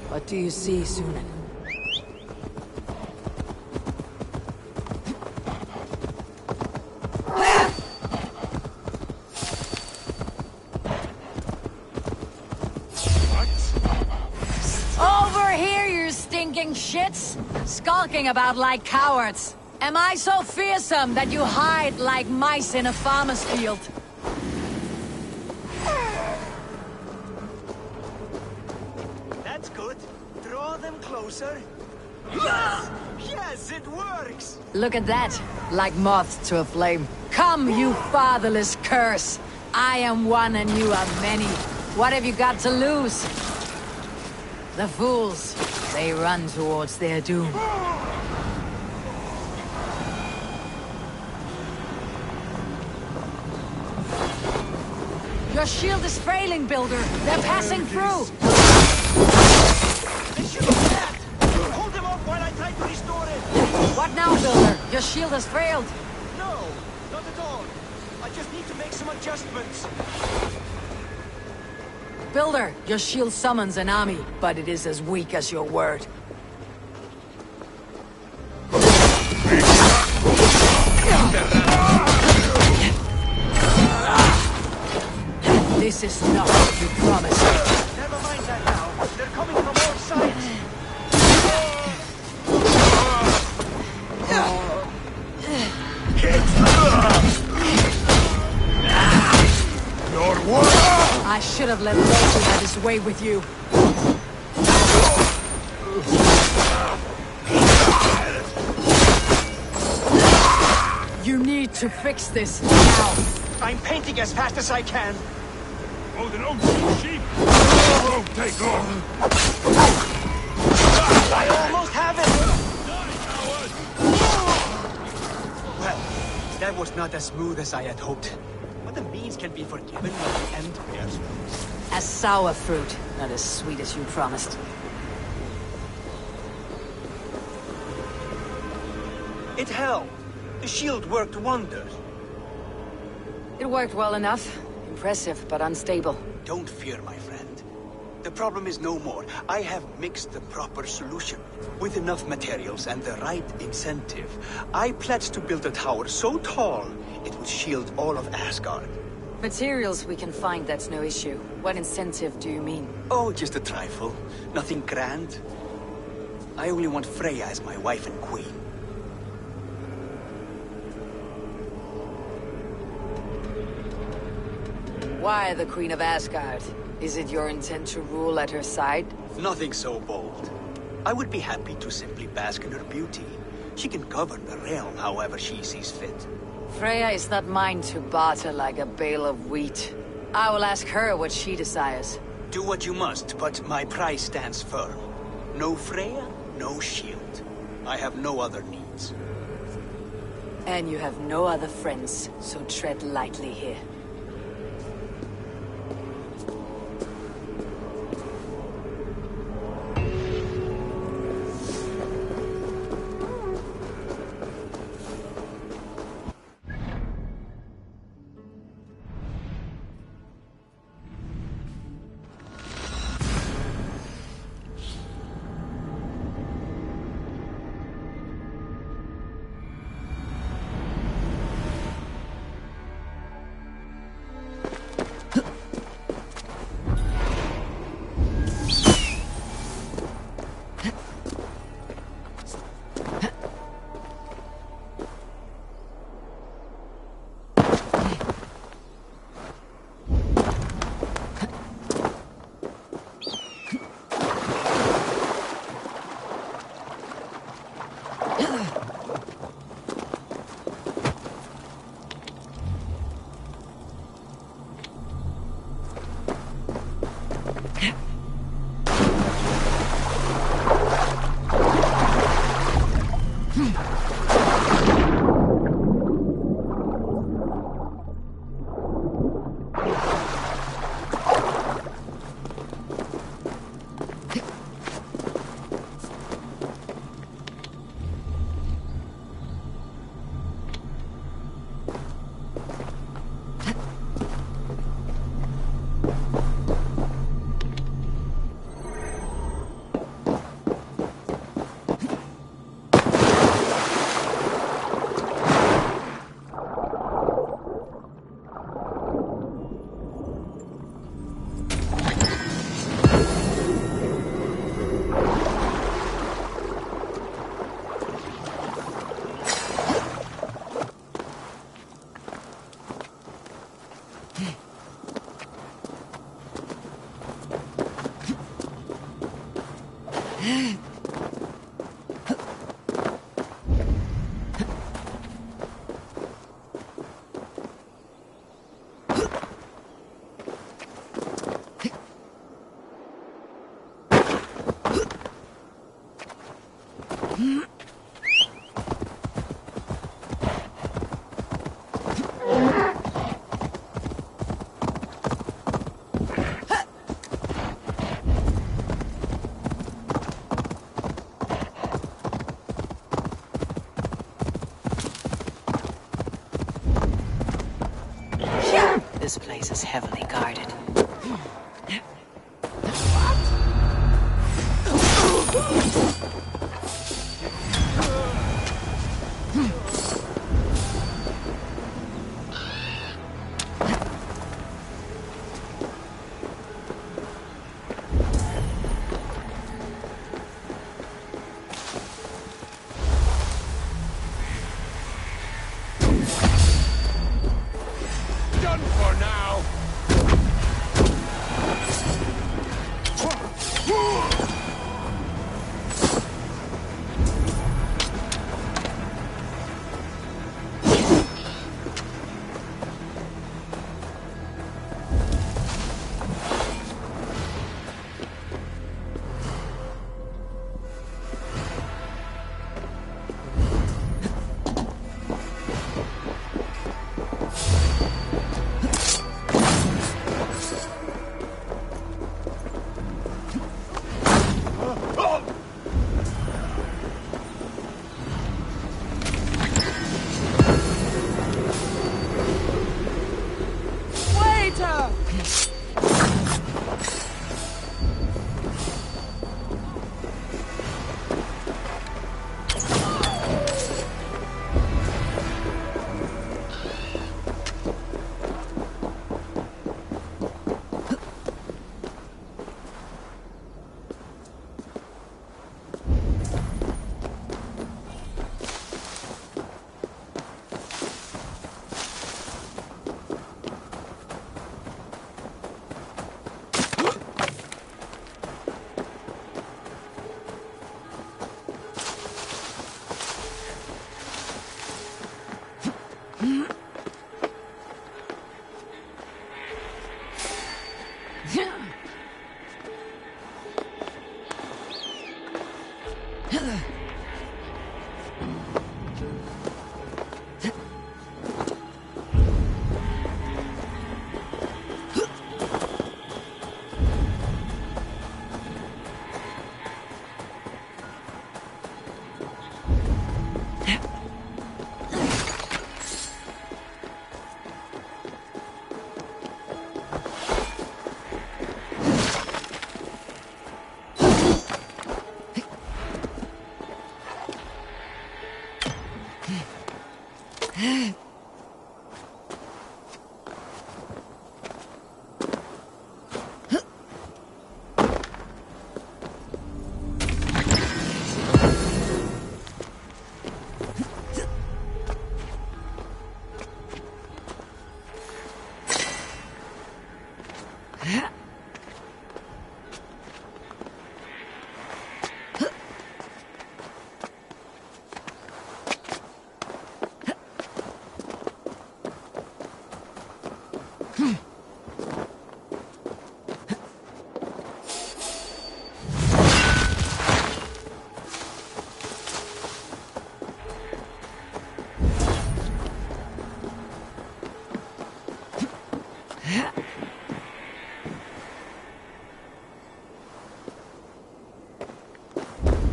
What do you see, Sunan? Shits? Skulking about like cowards. Am I so fearsome that you hide like mice in a farmer's field? That's good. Draw them closer. Yes! Yes, it works! Look at that. Like moths to a flame. Come, you fatherless curse. I am one and you are many. What have you got to lose? The fools. They run towards their doom. Your shield is failing, Builder. They're passing through. They should have that! Hold them off while I try to restore it! What now, Builder? Your shield has failed. No, not at all. I just need to make some adjustments. Builder, your shield summons an army, but it is as weak as your word. This is not what you promised. Never mind that now. They're coming from all sides. I should have let Loki have his way with you. You need to fix this now. I'm painting as fast as I can. Oh, then oh, sheep! Oh, take long! I almost have it! Well, that was not as smooth as I had hoped. But the means can be forgiven when the end bears fruit. As sour fruit, not as sweet as you promised. It held. The shield worked wonders. It worked well enough. Impressive, but unstable. Don't fear, my friend. The problem is no more. I have mixed the proper solution. With enough materials and the right incentive, I pledge to build a tower so tall, it would shield all of Asgard. Materials we can find, that's no issue. What incentive do you mean? Oh, just a trifle. Nothing grand. I only want Freya as my wife and queen. Why the Queen of Asgard? Is it your intent to rule at her side? Nothing so bold. I would be happy to simply bask in her beauty. She can govern the realm however she sees fit. Freya is not mine to barter like a bale of wheat. I will ask her what she desires. Do what you must, but my price stands firm. No Freya, no shield. I have no other needs. And you have no other friends, so tread lightly here. This place is heavily guarded. Done for now.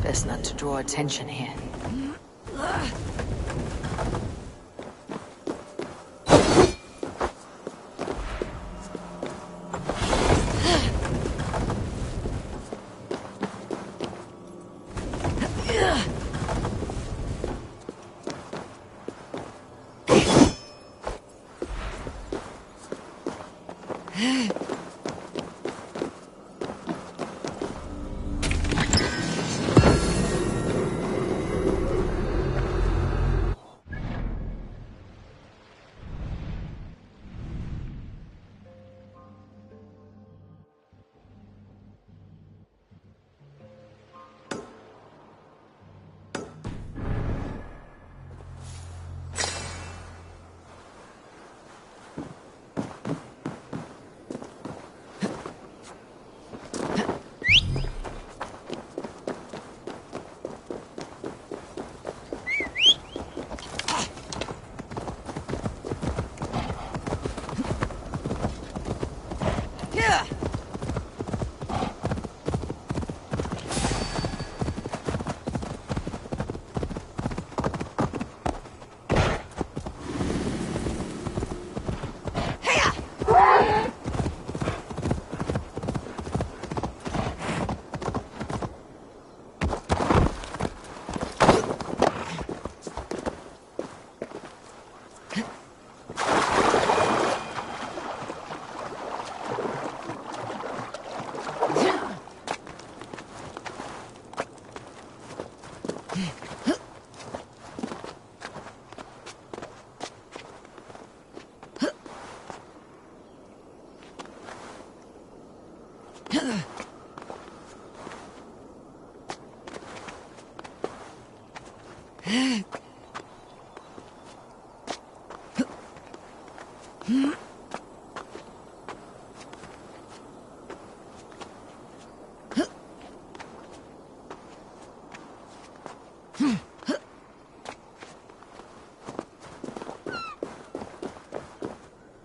Best not to draw attention here.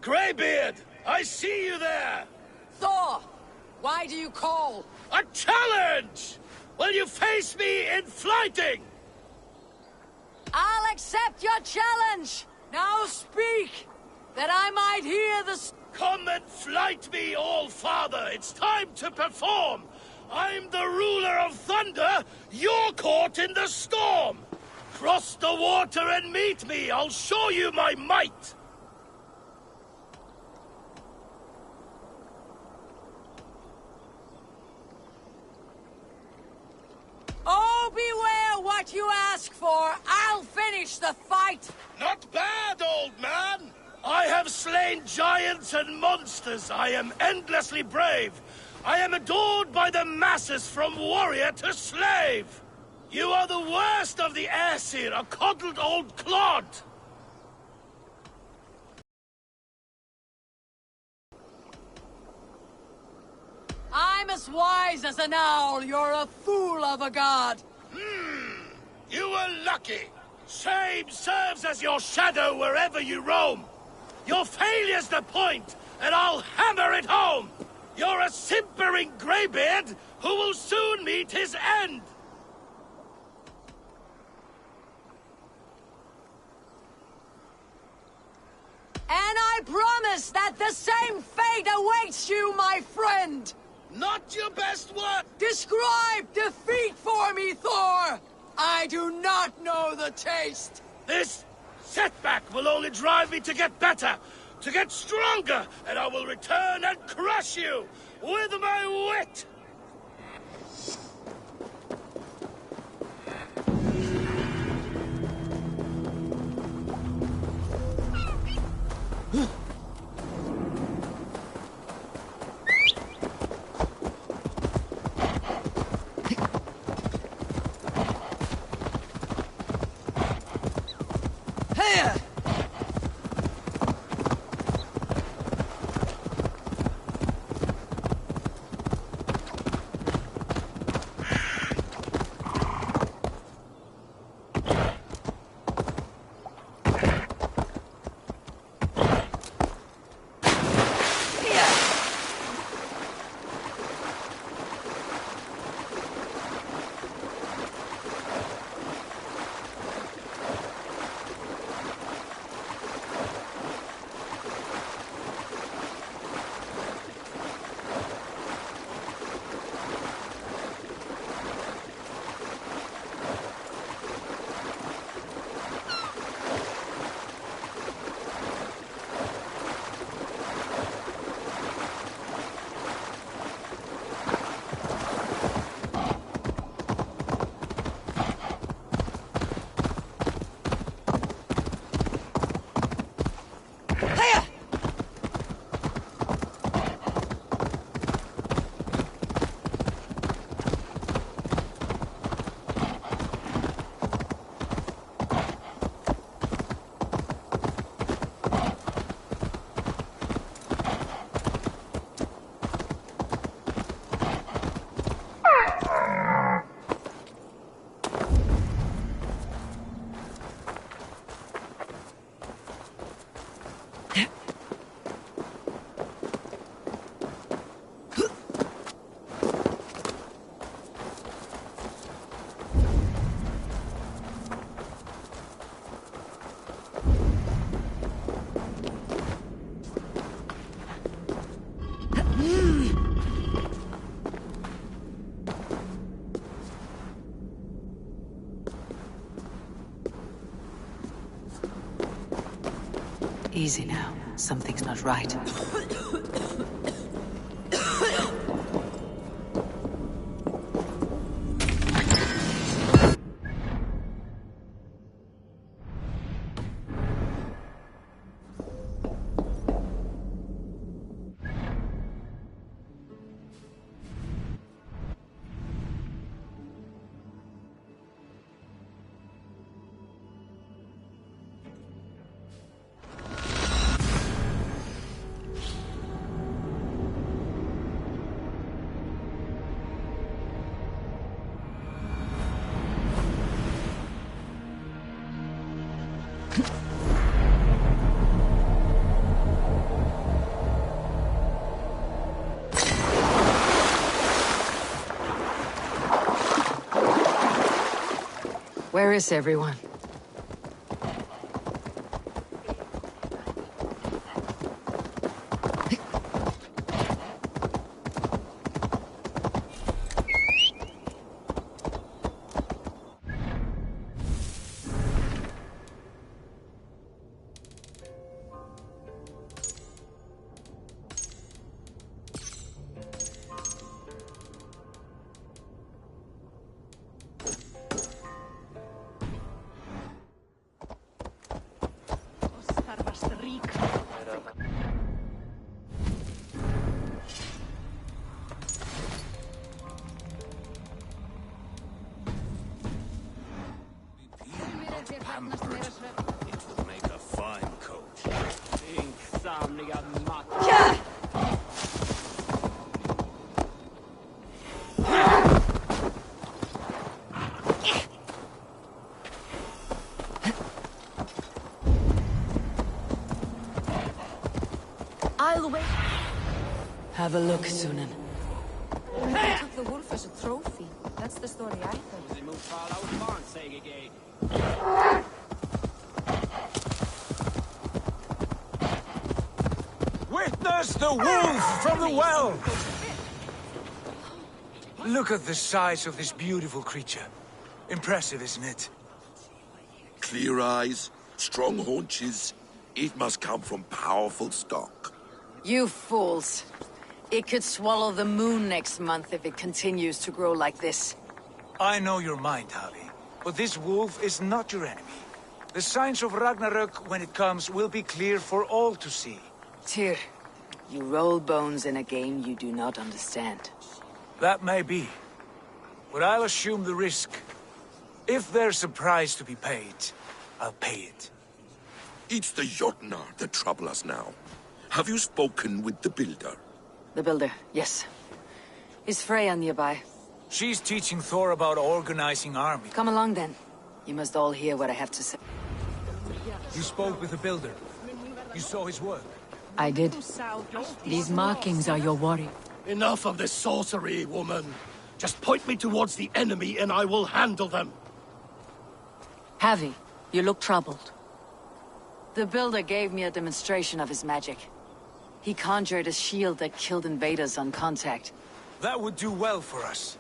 Greybeard! I see you there! Thor! Why do you call? A challenge! Will you face me in fighting? I'll accept your challenge! Now speak, that I might hear the... Come and flight me, All-Father! It's time to perform! I'm the ruler of thunder, you're caught in the storm! Cross the water and meet me, I'll show you my might! Oh, beware what you ask for! I'll finish the fight! Not bad, old man! I have slain giants and monsters. I am endlessly brave. I am adored by the masses from warrior to slave. You are the worst of the Aesir, a coddled old clod. I'm as wise as an owl. You're a fool of a god. You were lucky. Shame serves as your shadow wherever you roam. Your failure's the point, and I'll hammer it home. You're a simpering greybeard who will soon meet his end. And I promise that the same fate awaits you, my friend! Not your best work! Describe defeat for me, Thor! I do not know the taste! This setback will only drive me to get better, to get stronger, and I will return and crush you with my wit! Easy now. Something's not right. Where is everyone? I'll wait. Have a look, Sunan. I took the wolf as a trophy. That's the story I heard. Witness the wolf from the well! Look at the size of this beautiful creature. Impressive, isn't it? Clear eyes, strong haunches. It must come from powerful stock. You fools. It could swallow the moon next month if it continues to grow like this. I know your mind, Harvey, but this wolf is not your enemy. The signs of Ragnarök, when it comes, will be clear for all to see. Tyr, you roll bones in a game you do not understand. That may be, but I'll assume the risk. If there's a price to be paid, I'll pay it. It's the Jotnar that trouble us now. Have you spoken with the Builder? The Builder, yes. Is Freya nearby? She's teaching Thor about organizing armies. Come along then. You must all hear what I have to say. You spoke with the Builder. You saw his work. I did. These markings are your worry. Enough of this sorcery, woman. Just point me towards the enemy and I will handle them. Havi, you look troubled. The Builder gave me a demonstration of his magic. He conjured a shield that killed invaders on contact. That would do well for us.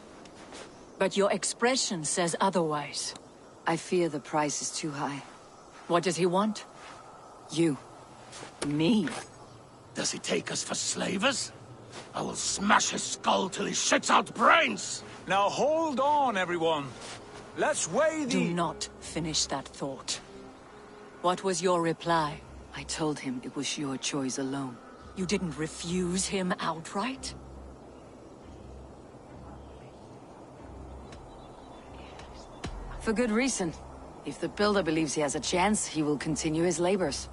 But your expression says otherwise. I fear the price is too high. What does he want? You. Me. Does he take us for slavers? I will smash his skull till he shits out brains! Now hold on, everyone. Let's weigh the... Do not finish that thought. What was your reply? I told him it was your choice alone. You didn't refuse him outright? For good reason. If the Builder believes he has a chance, he will continue his labors.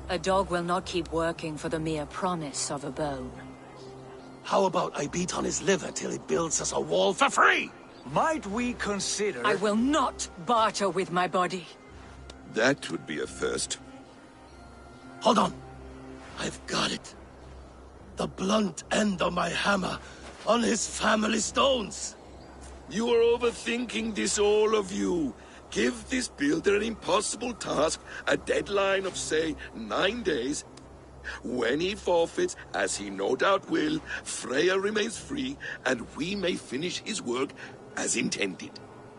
A dog will not keep working for the mere promise of a bone. How about I beat on his liver till he builds us a wall for free? Might we consider... I will not barter with my body. That would be a first. Hold on. I've got it. The blunt end of my hammer on his family stones. You are overthinking this, all of you. Give this Builder an impossible task, a deadline of, say, 9 days. When he forfeits, as he no doubt will, Freya remains free, and we may finish his work as intended.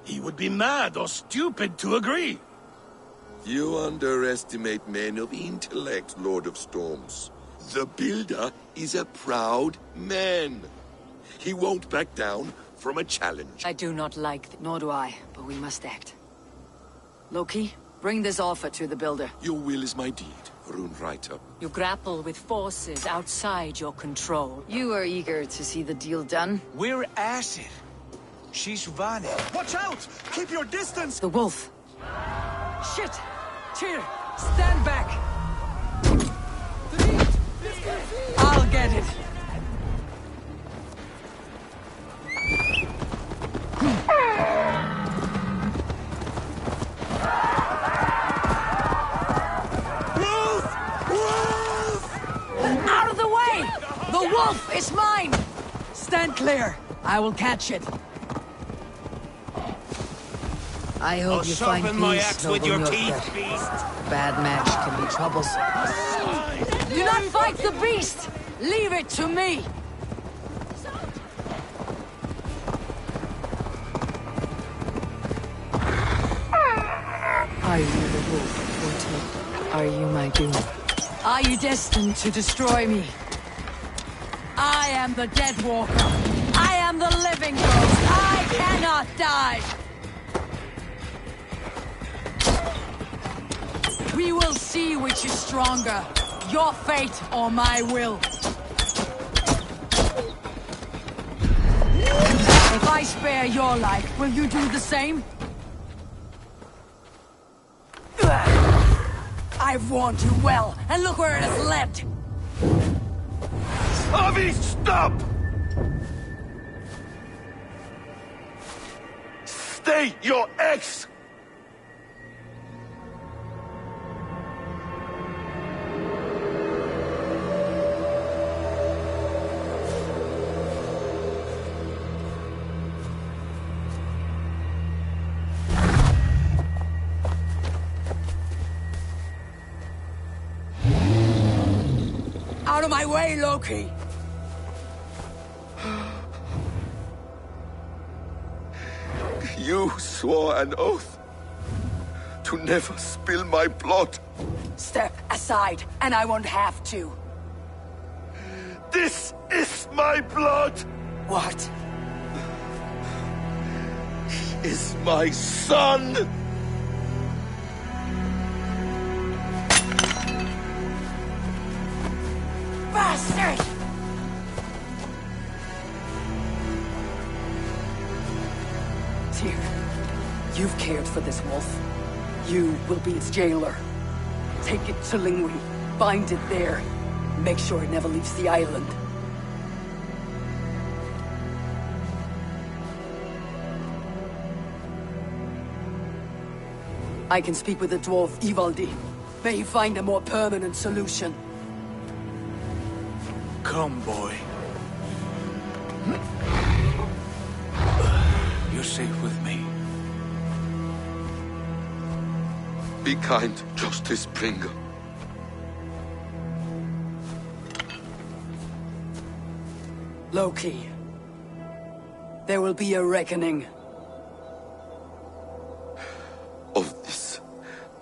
He would be mad or stupid to agree. You underestimate men of intellect, Lord of Storms. The Builder is a proud man. He won't back down from a challenge. I do not like nor do I, but we must act. Loki, bring this offer to the Builder. Your will is my deed, Runewriter. You grapple with forces outside your control. You are eager to see the deal done. We're Asir. She's Vane. Watch out! Keep your distance! The wolf. Shit! Tyr, stand back! I'll get it! Out of the way! The wolf is mine! Stand clear. I will catch it. I hope I'll you find sharpen my peace, axe with noble your Northgard. teeth, beast. Bad match can be troublesome. Do not fight the beast! Leave it to me! Are you the wolf foretold? Are you my doom? Are you destined to destroy me? I am the Dead Walker. I am the living ghost. I cannot die! We will see which is stronger. Your fate or my will. If I spare your life, will you do the same? I've warned you well, and look where it has led! Avi, stop! Stay your ex! Out of my way, Loki! You swore an oath to never spill my blood. Step aside, and I won't have to. This is my blood! What? He is my son! Bastard! Tyr, you've cared for this wolf. You will be its jailer. Take it to Lingui. Bind it there. Make sure it never leaves the island. I can speak with the dwarf Ivaldi. May he find a more permanent solution. Come, boy. You're safe with me. Be kind, Justice Bringer. Loki. There will be a reckoning. Of this,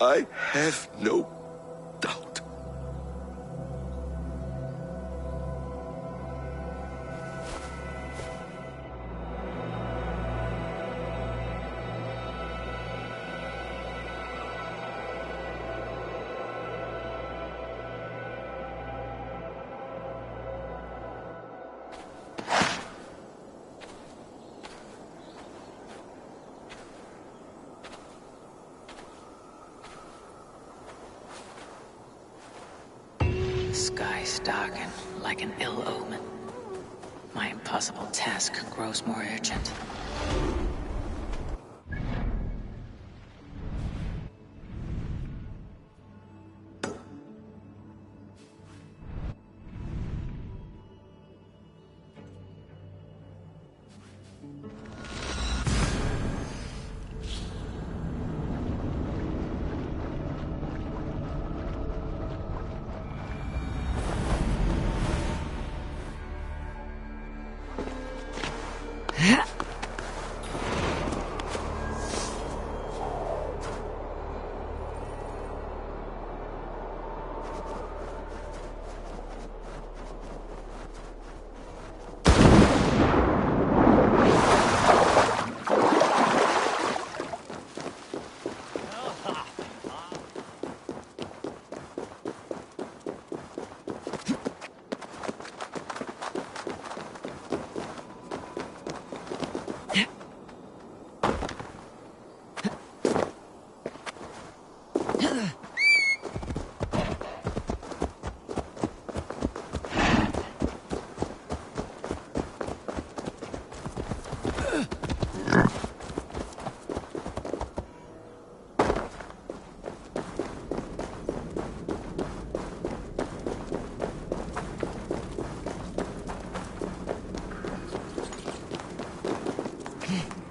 I have no doubt. Skies darken like an ill omen. My impossible task grows more urgent.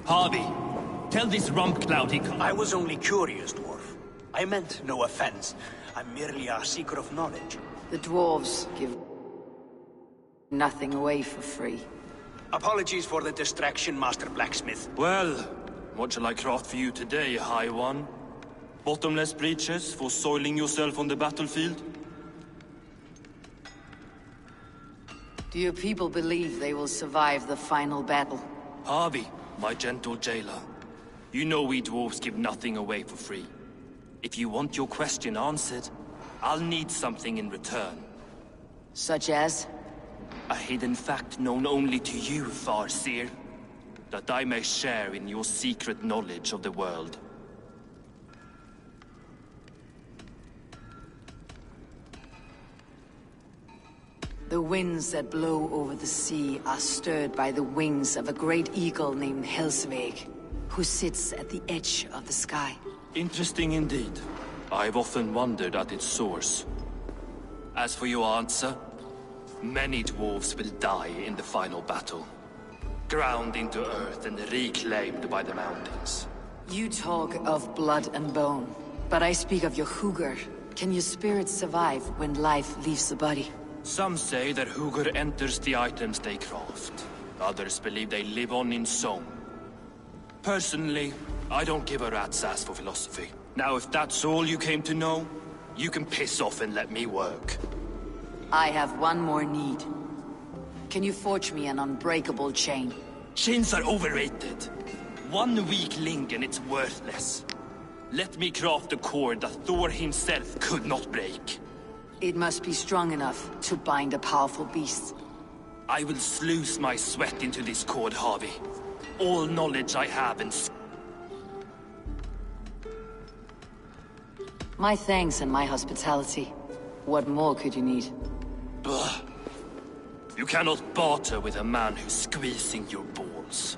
Harvey, Tell this rump cloud he I was only curious, dwarf. I meant no offense. I'm merely a seeker of knowledge. The dwarves give nothing away for free. Apologies for the distraction, Master Blacksmith. Well, what shall I craft for you today, High One? Bottomless breeches for soiling yourself on the battlefield? Do your people believe they will survive the final battle? Harvey, my gentle jailer. You know we dwarves give nothing away for free. If you want your question answered, I'll need something in return. Such as? A hidden fact known only to you, Farseer. That I may share in your secret knowledge of the world. The winds that blow over the sea are stirred by the wings of a great eagle named Helsveig, who sits at the edge of the sky. Interesting indeed. I've often wondered at its source. As for your answer, many dwarves will die in the final battle. Ground into earth and reclaimed by the mountains. You talk of blood and bone, but I speak of your hugr. Can your spirit survive when life leaves the body? Some say that hugr enters the items they craft. Others believe they live on in song. Personally, I don't give a rat's ass for philosophy. Now, if that's all you came to know, you can piss off and let me work. I have one more need. Can you forge me an unbreakable chain? Chains are overrated. One weak link and it's worthless. Let me craft a cord that Thor himself could not break. It must be strong enough to bind a powerful beast. I will sluice my sweat into this cord, Harvey. All knowledge I have and... My thanks and my hospitality. What more could you need? Ugh. You cannot barter with a man who's squeezing your balls.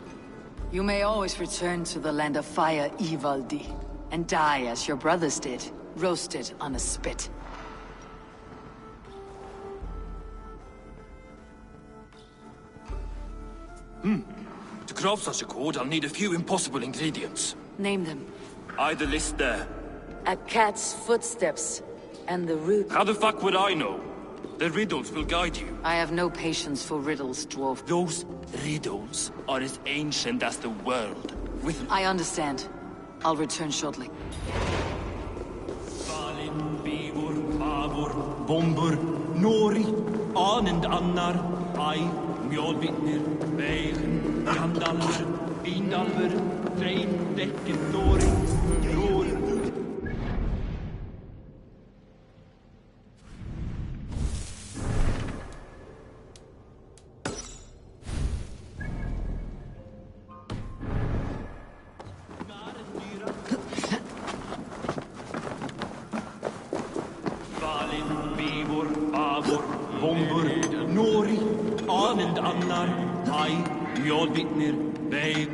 You may always return to the land of fire, Ivaldi, and die as your brothers did, roasted on a spit. To craft such a cord, I'll need a few impossible ingredients. Name them. The list there. A cat's footsteps, and the root... How the fuck would I know? The riddles will guide you. I have no patience for riddles, dwarf. Those riddles are as ancient as the world. I understand. I'll return shortly. Valin, Bivor, Bavor, Bombur, Nori, Anand Annar, Ai, Mjolvitnir, Veil, Gandalfur, Vindalfur, Frein, Dekken, Nori, Nori. Mjolvitnir, Veil.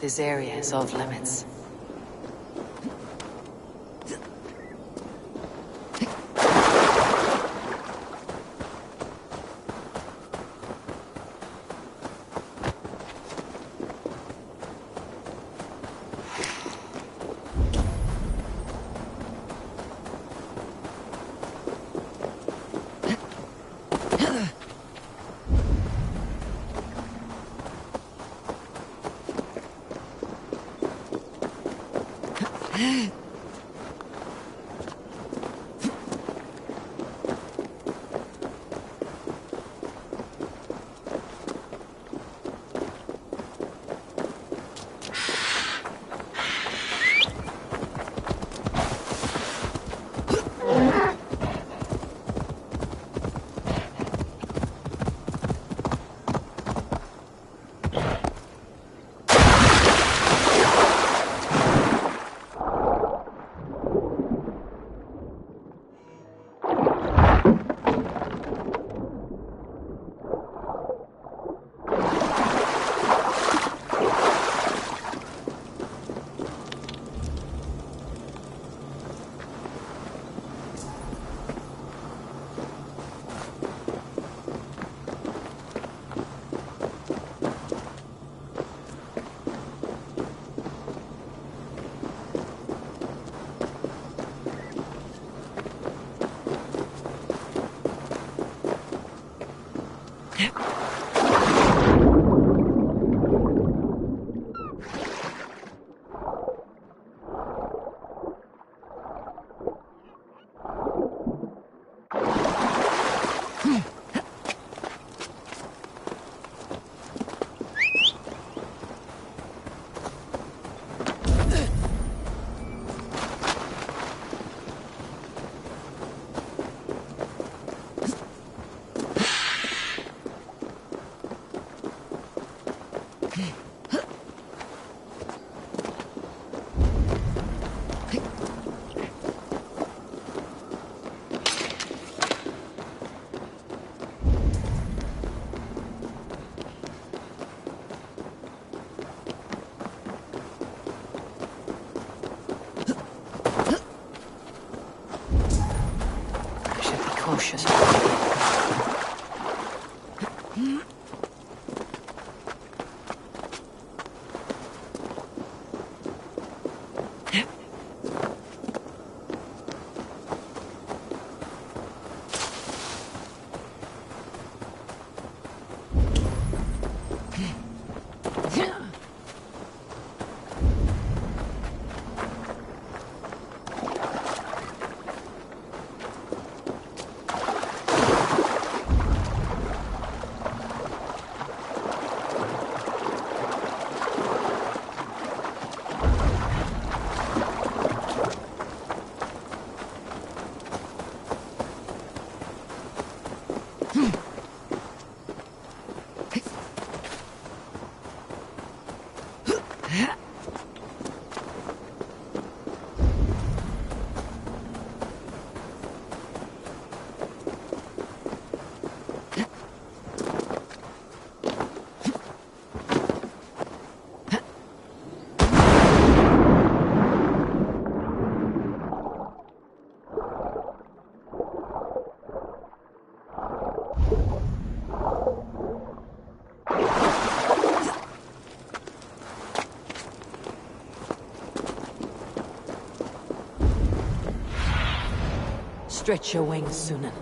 This area is off limits. Cautious. Stretch your wings, Sunan.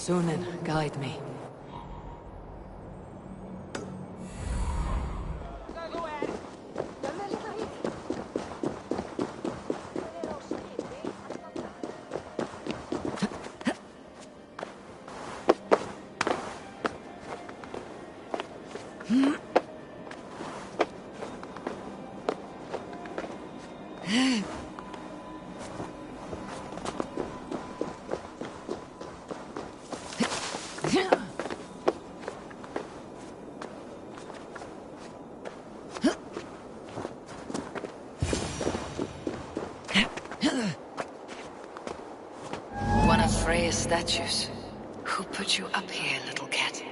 Sunan, guide me. One of Freya's statues. Who put you up here, little cat?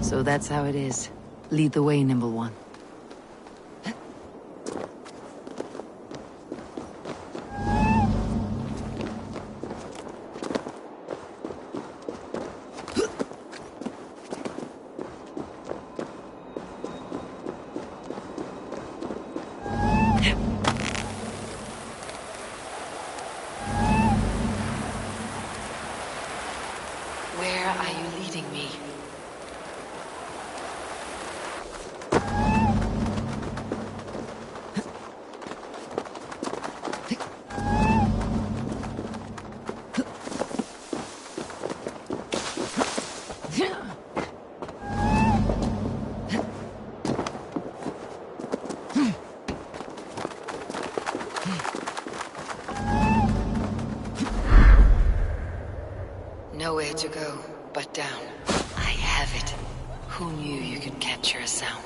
So that's how it is. Lead the way, Nimble One. Where are you leading me? Nowhere to go but down. I have it. Who knew you could capture a sound?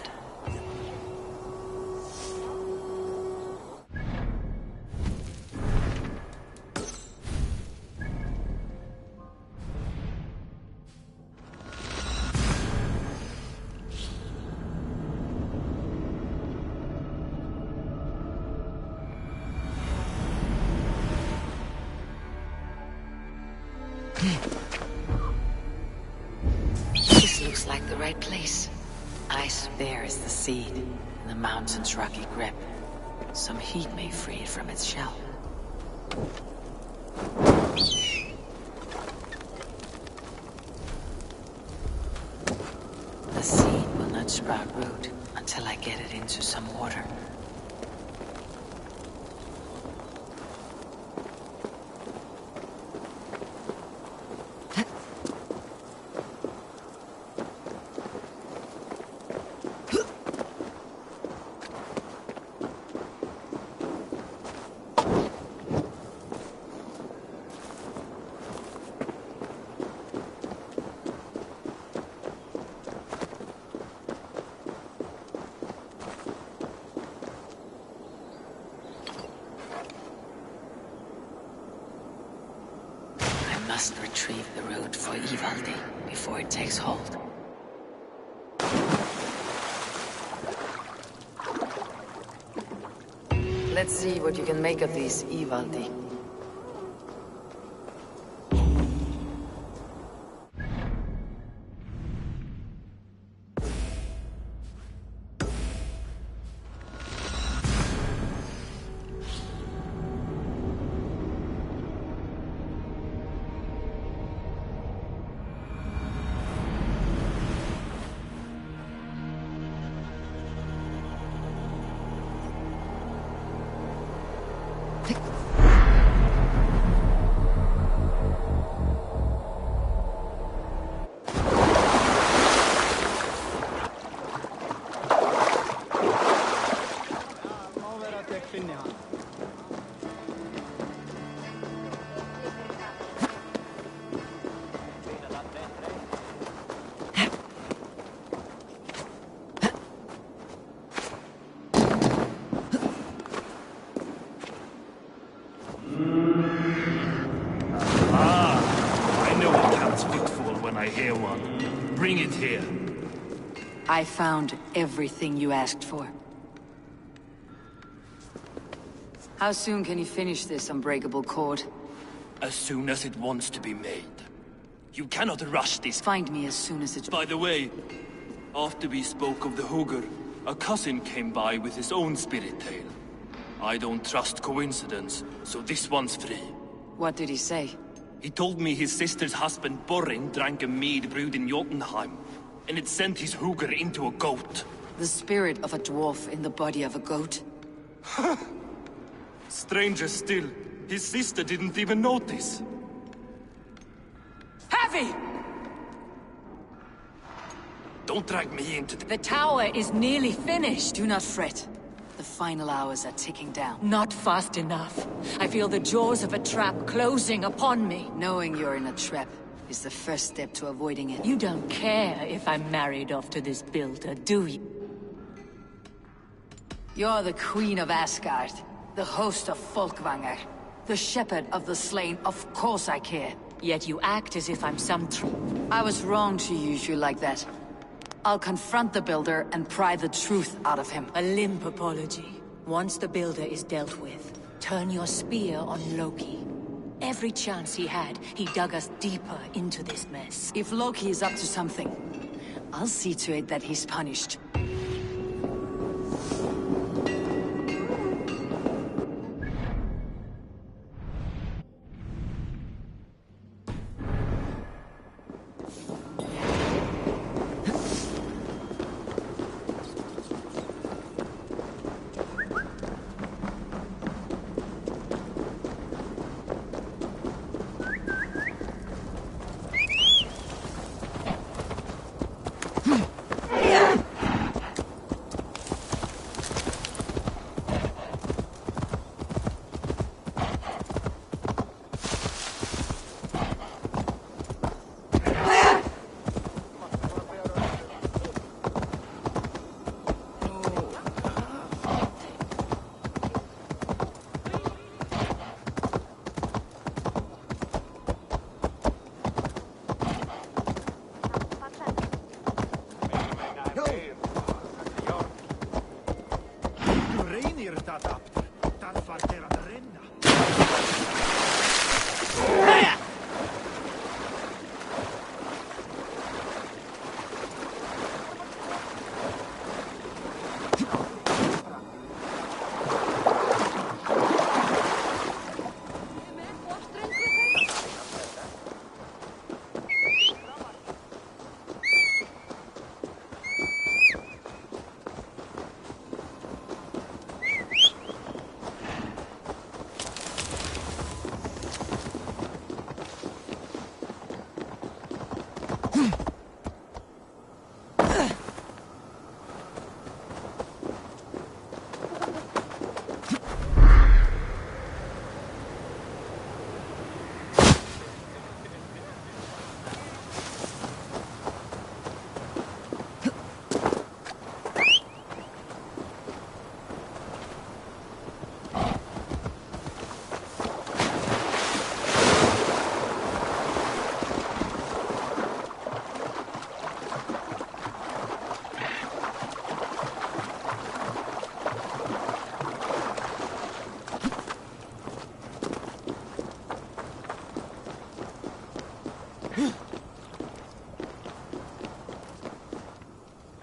This looks like the right place. Ice. There is the seed, in the mountain's rocky grip. Some heat may free it from its shell. The seed will not sprout root until I get it into some water. I must retrieve the root for Ivaldi before it takes hold. Let's see what you can make of these Ivaldi. I hear one. Bring it here. I found everything you asked for. How soon can you finish this unbreakable cord? As soon as it wants to be made. You cannot rush this. Find me as soon as it's... By the way, after we spoke of the Hugr, a cousin came by with his own spirit tale. I don't trust coincidence, so this one's free. What did he say? He told me his sister's husband Borin drank a mead brewed in Jotunheim, and it sent his hugr into a goat. The spirit of a dwarf in the body of a goat? Stranger still, his sister didn't even notice. Heavy! Don't drag me into The tower is nearly finished. Do not fret. The final hours are ticking down. Not fast enough. I feel the jaws of a trap closing upon me. Knowing you're in a trap is the first step to avoiding it. You don't care if I'm married off to this builder, do you? You're the Queen of Asgard, the host of Folkvanger, the shepherd of the slain. Of course I care. Yet you act as if I'm some I was wrong to use you like that. I'll confront the builder and pry the truth out of him. A limp apology. Once the builder is dealt with, turn your spear on Loki. Every chance he had, he dug us deeper into this mess. If Loki is up to something, I'll see to it that he's punished.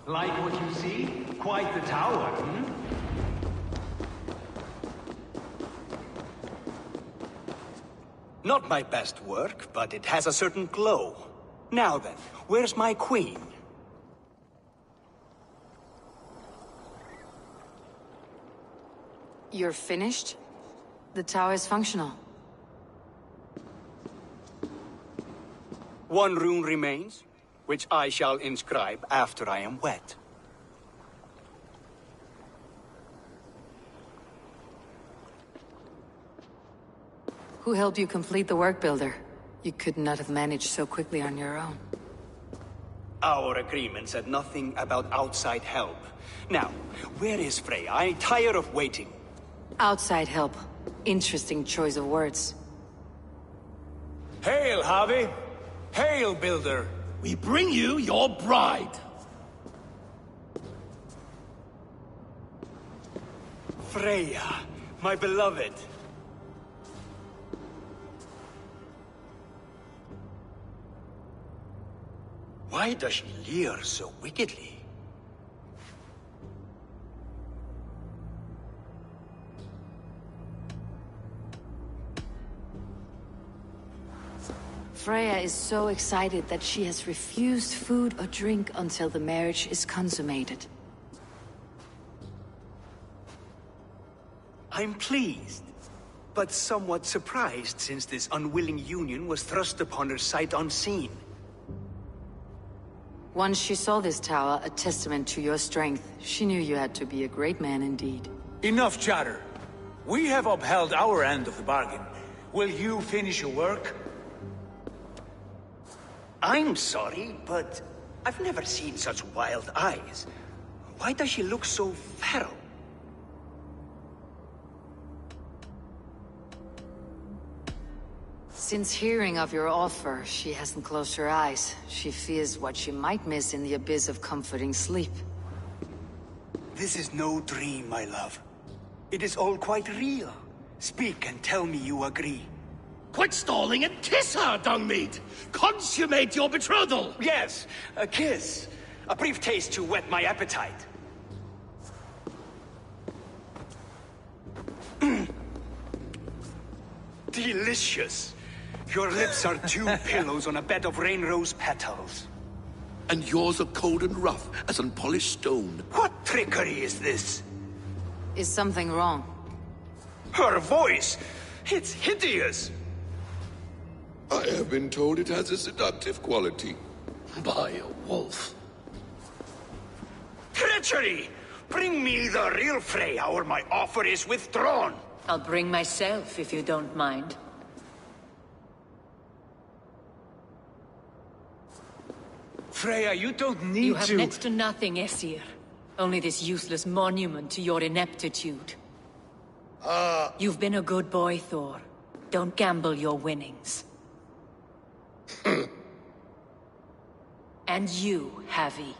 Like what you see? Quite the tower, Not my best work, but it has a certain glow. Now then, where's my queen? You're finished? The tower is functional. One rune remains, which I shall inscribe after I am wet. Who helped you complete the work, Builder? You could not have managed so quickly on your own. Our agreement said nothing about outside help. Now, where is Freya? I'm tired of waiting. Outside help. Interesting choice of words. Hail, Harvey! Hail, Builder! We bring you your bride! Freya, my beloved. Why does she leer so wickedly? Freya is so excited that she has refused food or drink until the marriage is consummated. I'm pleased, but somewhat surprised since this unwilling union was thrust upon her sight unseen. Once she saw this tower, a testament to your strength, she knew you had to be a great man indeed. Enough chatter. We have upheld our end of the bargain. Will you finish your work? I'm sorry, but I've never seen such wild eyes. Why does she look so feral? Since hearing of your offer, she hasn't closed her eyes. She fears what she might miss in the abyss of comforting sleep. This is no dream, my love. It is all quite real. Speak and tell me you agree. Quit stalling and kiss her, Dungmeat! Consummate your betrothal! Yes, a kiss. A brief taste to whet my appetite. Delicious. Your lips are two pillows on a bed of rain rose petals. And yours are cold and rough as unpolished stone. What trickery is this? Is something wrong? Her voice! It's hideous! I have been told it has a seductive quality. By a wolf. Treachery! Bring me the real Freya or my offer is withdrawn! I'll bring myself if you don't mind. Freya, you don't need to... You have next to nothing, Aesir. Only this useless monument to your ineptitude. You've been a good boy, Thor. Don't gamble your winnings. And you, Havi.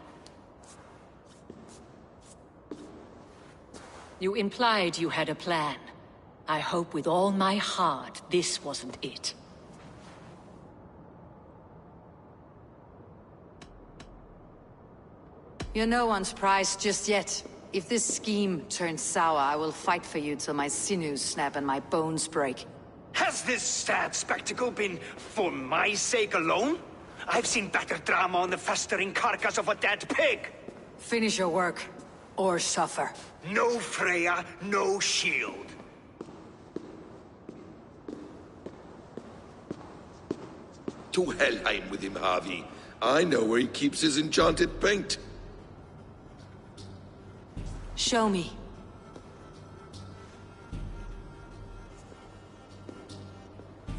You implied you had a plan. I hope with all my heart this wasn't it. You're no one's prize just yet. If this scheme turns sour, I will fight for you till my sinews snap and my bones break. Has this sad spectacle been for my sake alone? I've seen better drama on the festering carcass of a dead pig! Finish your work, or suffer. No Freya, no shield. To Helheim with him, Harvey. I know where he keeps his enchanted paint. Show me.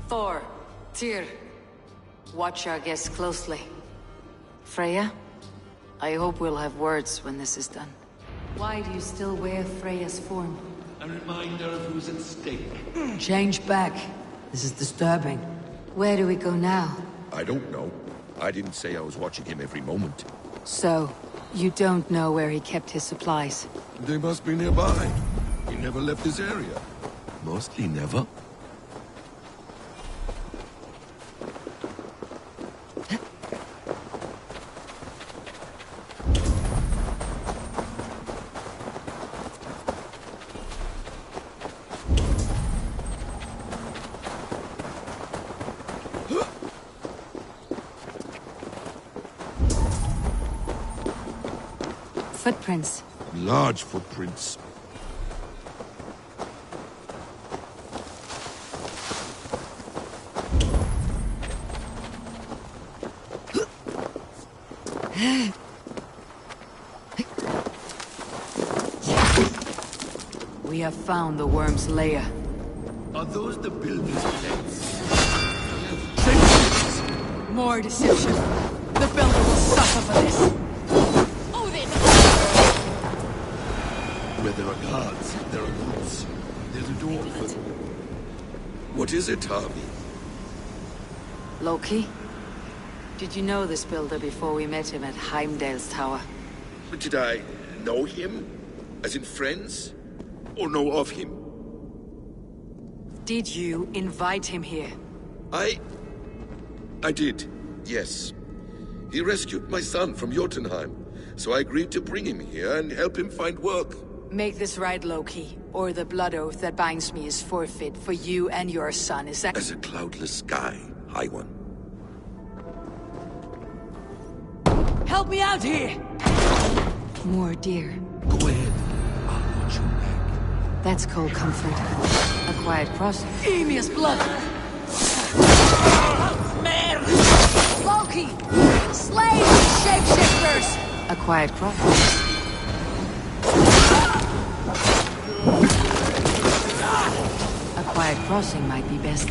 Thor, Tyr, watch our guests closely. Freya, I hope we'll have words when this is done. Why do you still wear Freya's form? A reminder of who's at stake. Change back. This is disturbing. Where do we go now? I don't know. I didn't say I was watching him every moment. So, you don't know where he kept his supplies? They must be nearby. He never left this area. Mostly never. Footprints. Large footprints. We have found the worm's lair. Are those the builders' plans? More deception. The builder will suffer for this. Where there are guards, there are roots. There's a door for... What is it, Harvey? Loki? Did you know this builder before we met him at Heimdall's tower? But did I know him? As in friends? Or know of him? Did you invite him here? I did, yes. He rescued my son from Jotunheim, so I agreed to bring him here and help him find work. Make this right, Loki, or the blood oath that binds me is forfeit for you and your son, is that— As a cloudless sky, High One. help me out here! More deer. Go ahead. I'll watch your back. That's cold comfort. A quiet crossing. Eemius blood! Loki! Slay these shapeshifters! A quiet crossing. A quiet crossing might be best.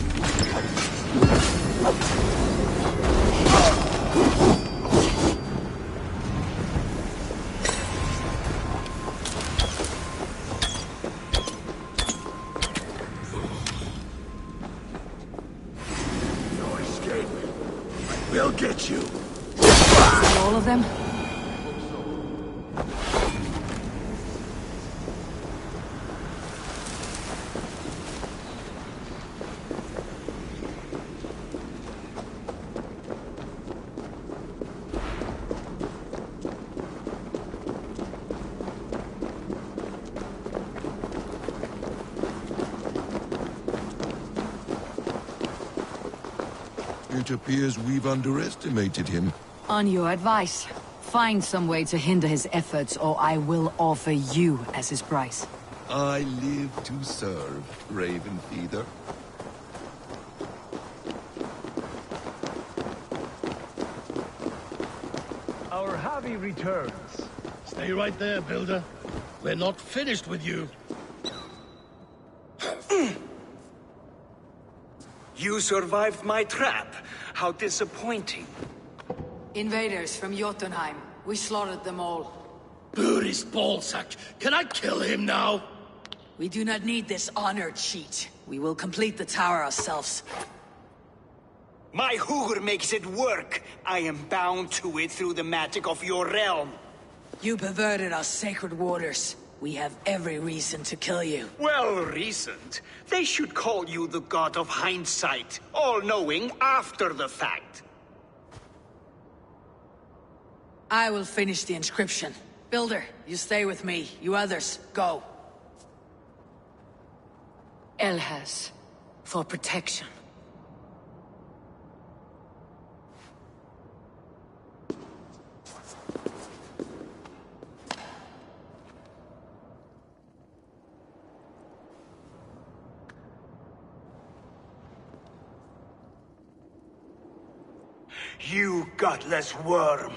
No escape. We'll get you. Is that all of them? It appears we've underestimated him. On your advice, find some way to hinder his efforts, or I will offer you as his price. I live to serve, Raven Feather. Our Javi returns. Stay right there, Builder. We're not finished with you. You survived my trap. How disappointing. Invaders from Jotunheim. We slaughtered them all. Buri's ballsack. Can I kill him now? We do not need this honor cheat. We will complete the tower ourselves. My Hugr makes it work. I am bound to it through the magic of your realm. You perverted our sacred waters. We have every reason to kill you. Well reasoned. They should call you the god of hindsight, all-knowing after the fact. I will finish the inscription. Builder, you stay with me. You others, go. Elhas, for protection. You godless worm,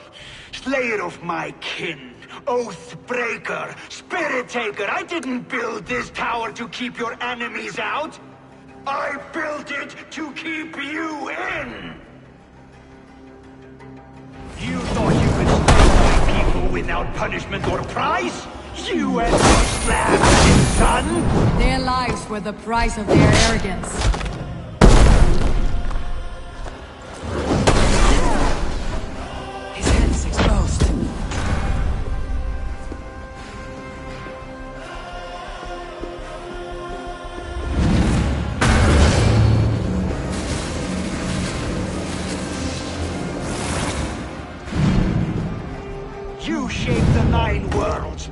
slayer of my kin, oath breaker, spirit taker, I didn't build this tower to keep your enemies out. I built it to keep you in. You thought you could slay my people without punishment or prize? You and your slab son? Their lives were the price of their arrogance.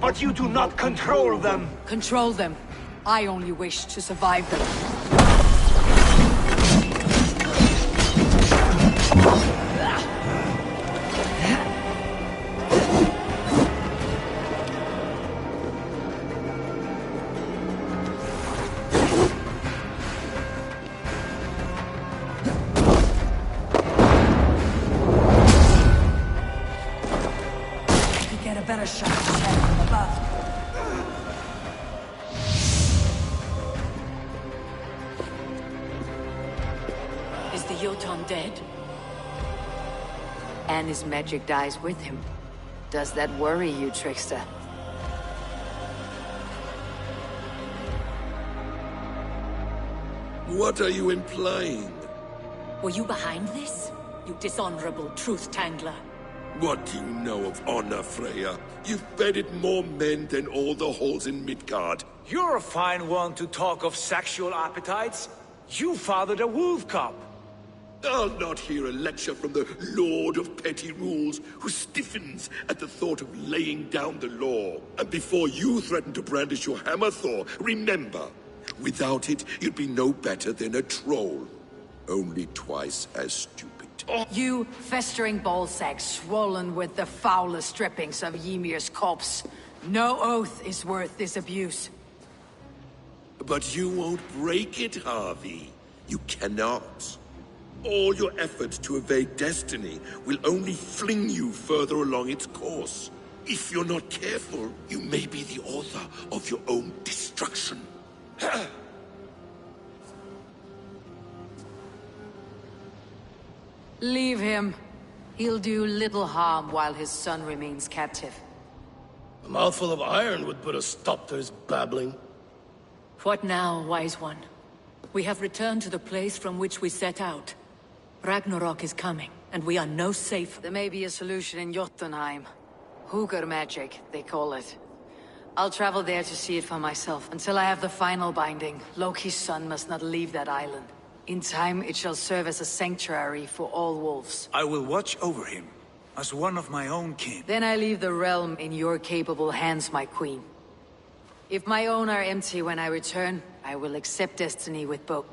But you do not control them. Control them. I only wish to survive them. Get a better shot at his head from above. Is the Jotun dead? And his magic dies with him. Does that worry you, trickster? What are you implying? Were you behind this? You dishonorable truth-tangler. What do you know of honor, Freya? You've bedded more men than all the halls in Midgard. You're a fine one to talk of sexual appetites. You fathered a wolf cub. I'll not hear a lecture from the Lord of Petty Rules, who stiffens at the thought of laying down the law. And before you threaten to brandish your hammer, Thor, remember, without it, you'd be no better than a troll. Only twice as stupid. You festering ballsack swollen with the foulest drippings of Ymir's corpse. No oath is worth this abuse. But you won't break it, Harvey. You cannot. All your efforts to evade destiny will only fling you further along its course. If you're not careful, you may be the author of your own destruction. Leave him. He'll do little harm while his son remains captive. A mouthful of iron would put a stop to his babbling. What now, wise one? We have returned to the place from which we set out. Ragnarok is coming, and we are no safer. There may be a solution in Jotunheim. Hugr magic, they call it. I'll travel there to see it for myself. Until I have the final binding, Loki's son must not leave that island. In time, it shall serve as a sanctuary for all wolves. I will watch over him, as one of my own kin. Then I leave the realm in your capable hands, my queen. If my own are empty when I return, I will accept destiny with both.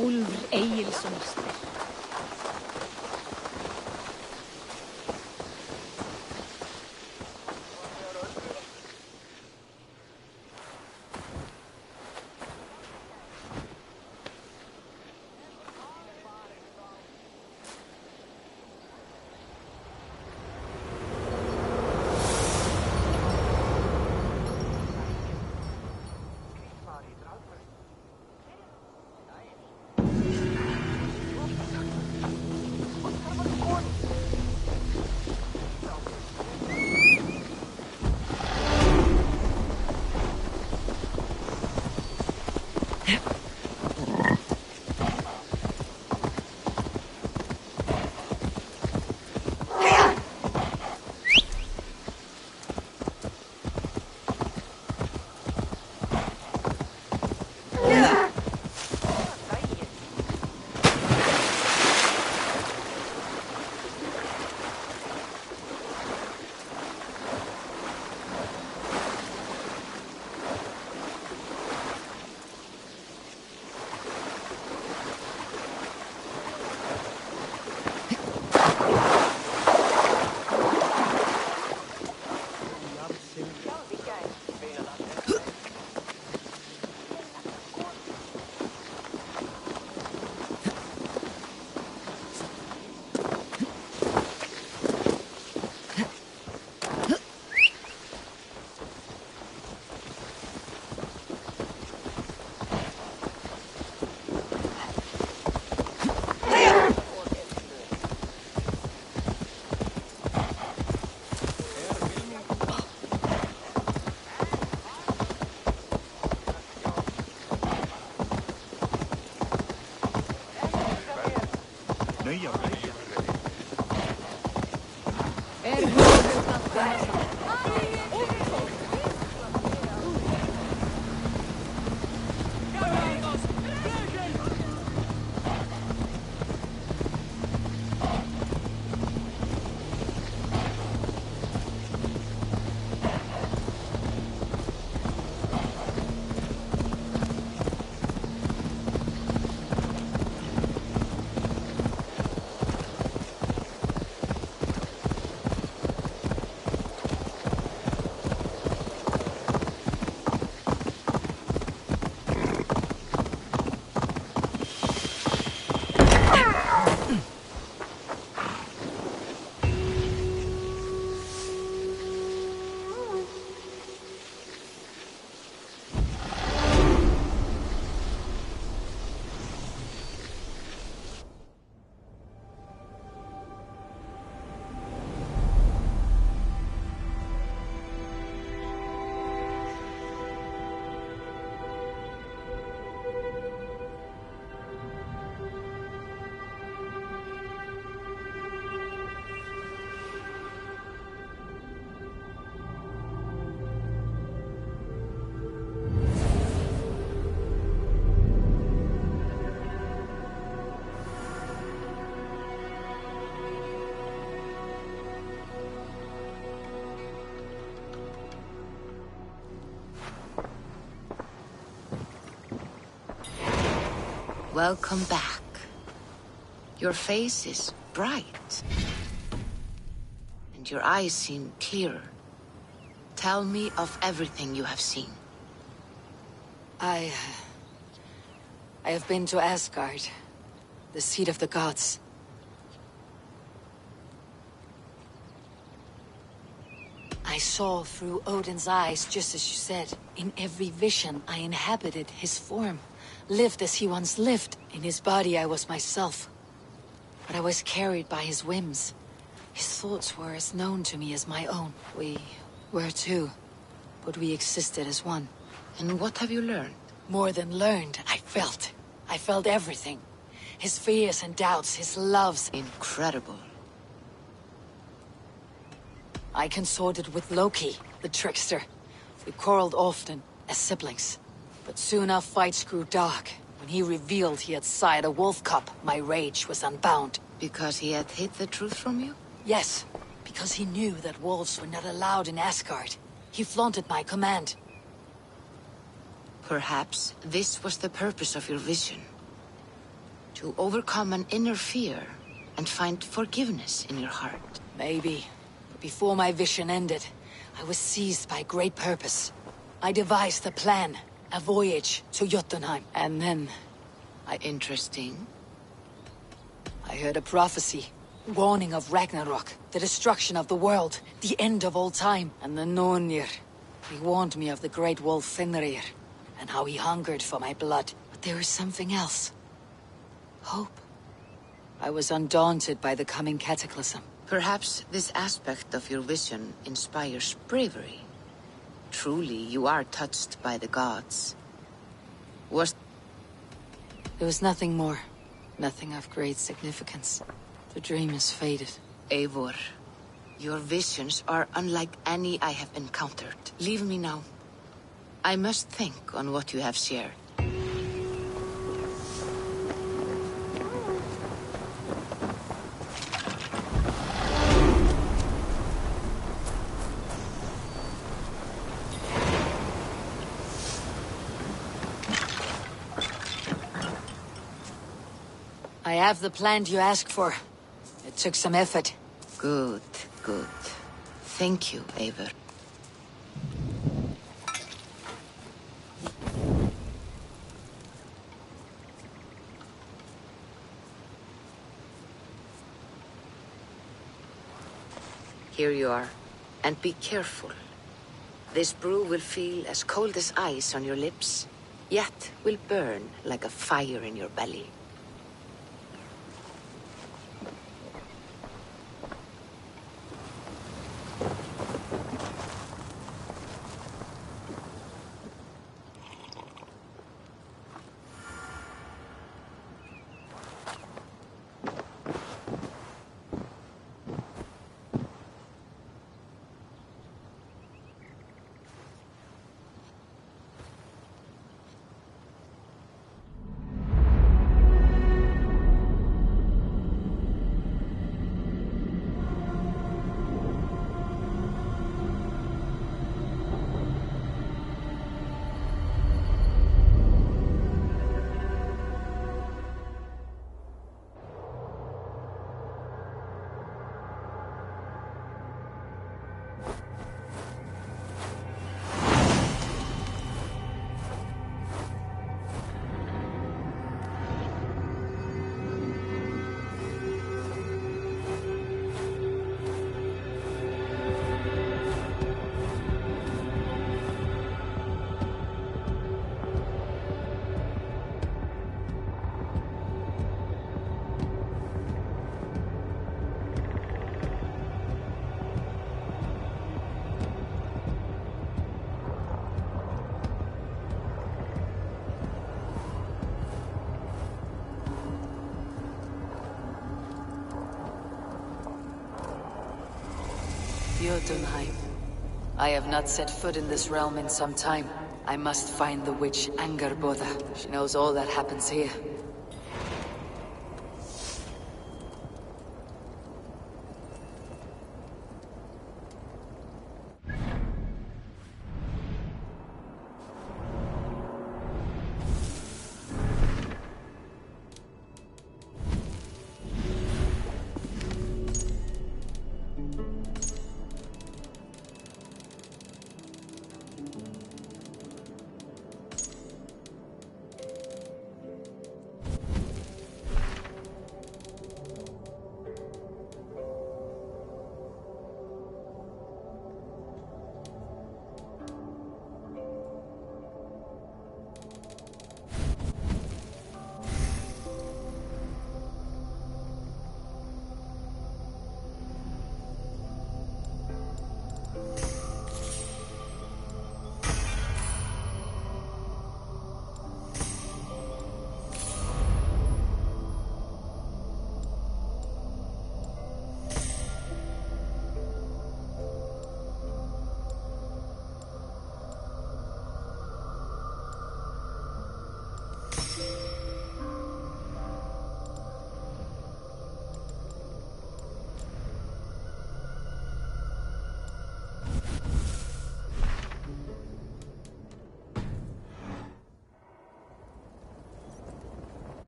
Úlfur Egilsson. Welcome back. Your face is bright. And your eyes seem clearer. Tell me of everything you have seen. I have been to Asgard, the seat of the gods. I saw through Odin's eyes, just as you said. In every vision, I inhabited his form. Lived as he once lived. In his body, I was myself. But I was carried by his whims. His thoughts were as known to me as my own. We were two, but we existed as one. And what have you learned? More than learned, I felt. I felt everything. His fears and doubts, his loves. Incredible. I consorted with Loki, the trickster. We quarreled often, as siblings. But soon our fights grew dark. When he revealed he had sired a wolf cub, my rage was unbound. Because he had hid the truth from you? Yes, because he knew that wolves were not allowed in Asgard. He flaunted my command. Perhaps this was the purpose of your vision. To overcome an inner fear and find forgiveness in your heart. Maybe. But before my vision ended, I was seized by great purpose. I devised a plan, a voyage to Jotunheim, and then Interesting. I heard a prophecy, warning of Ragnarok, the destruction of the world, the end of all time, and the Nornir. He warned me of the great wolf Fenrir, and how he hungered for my blood. But there is something else. Hope. I was undaunted by the coming cataclysm. Perhaps this aspect of your vision inspires bravery. Truly, you are touched by the gods. There was nothing more. Nothing of great significance. The dream is faded. Eivor, your visions are unlike any I have encountered. Leave me now. I must think on what you have shared. I have the plan you asked for. It took some effort. Good, good. Thank you, Eivor. Here you are. And be careful. This brew will feel as cold as ice on your lips, yet will burn like a fire in your belly. Jotunheim. I have not set foot in this realm in some time. I must find the witch Angerboda. She knows all that happens here.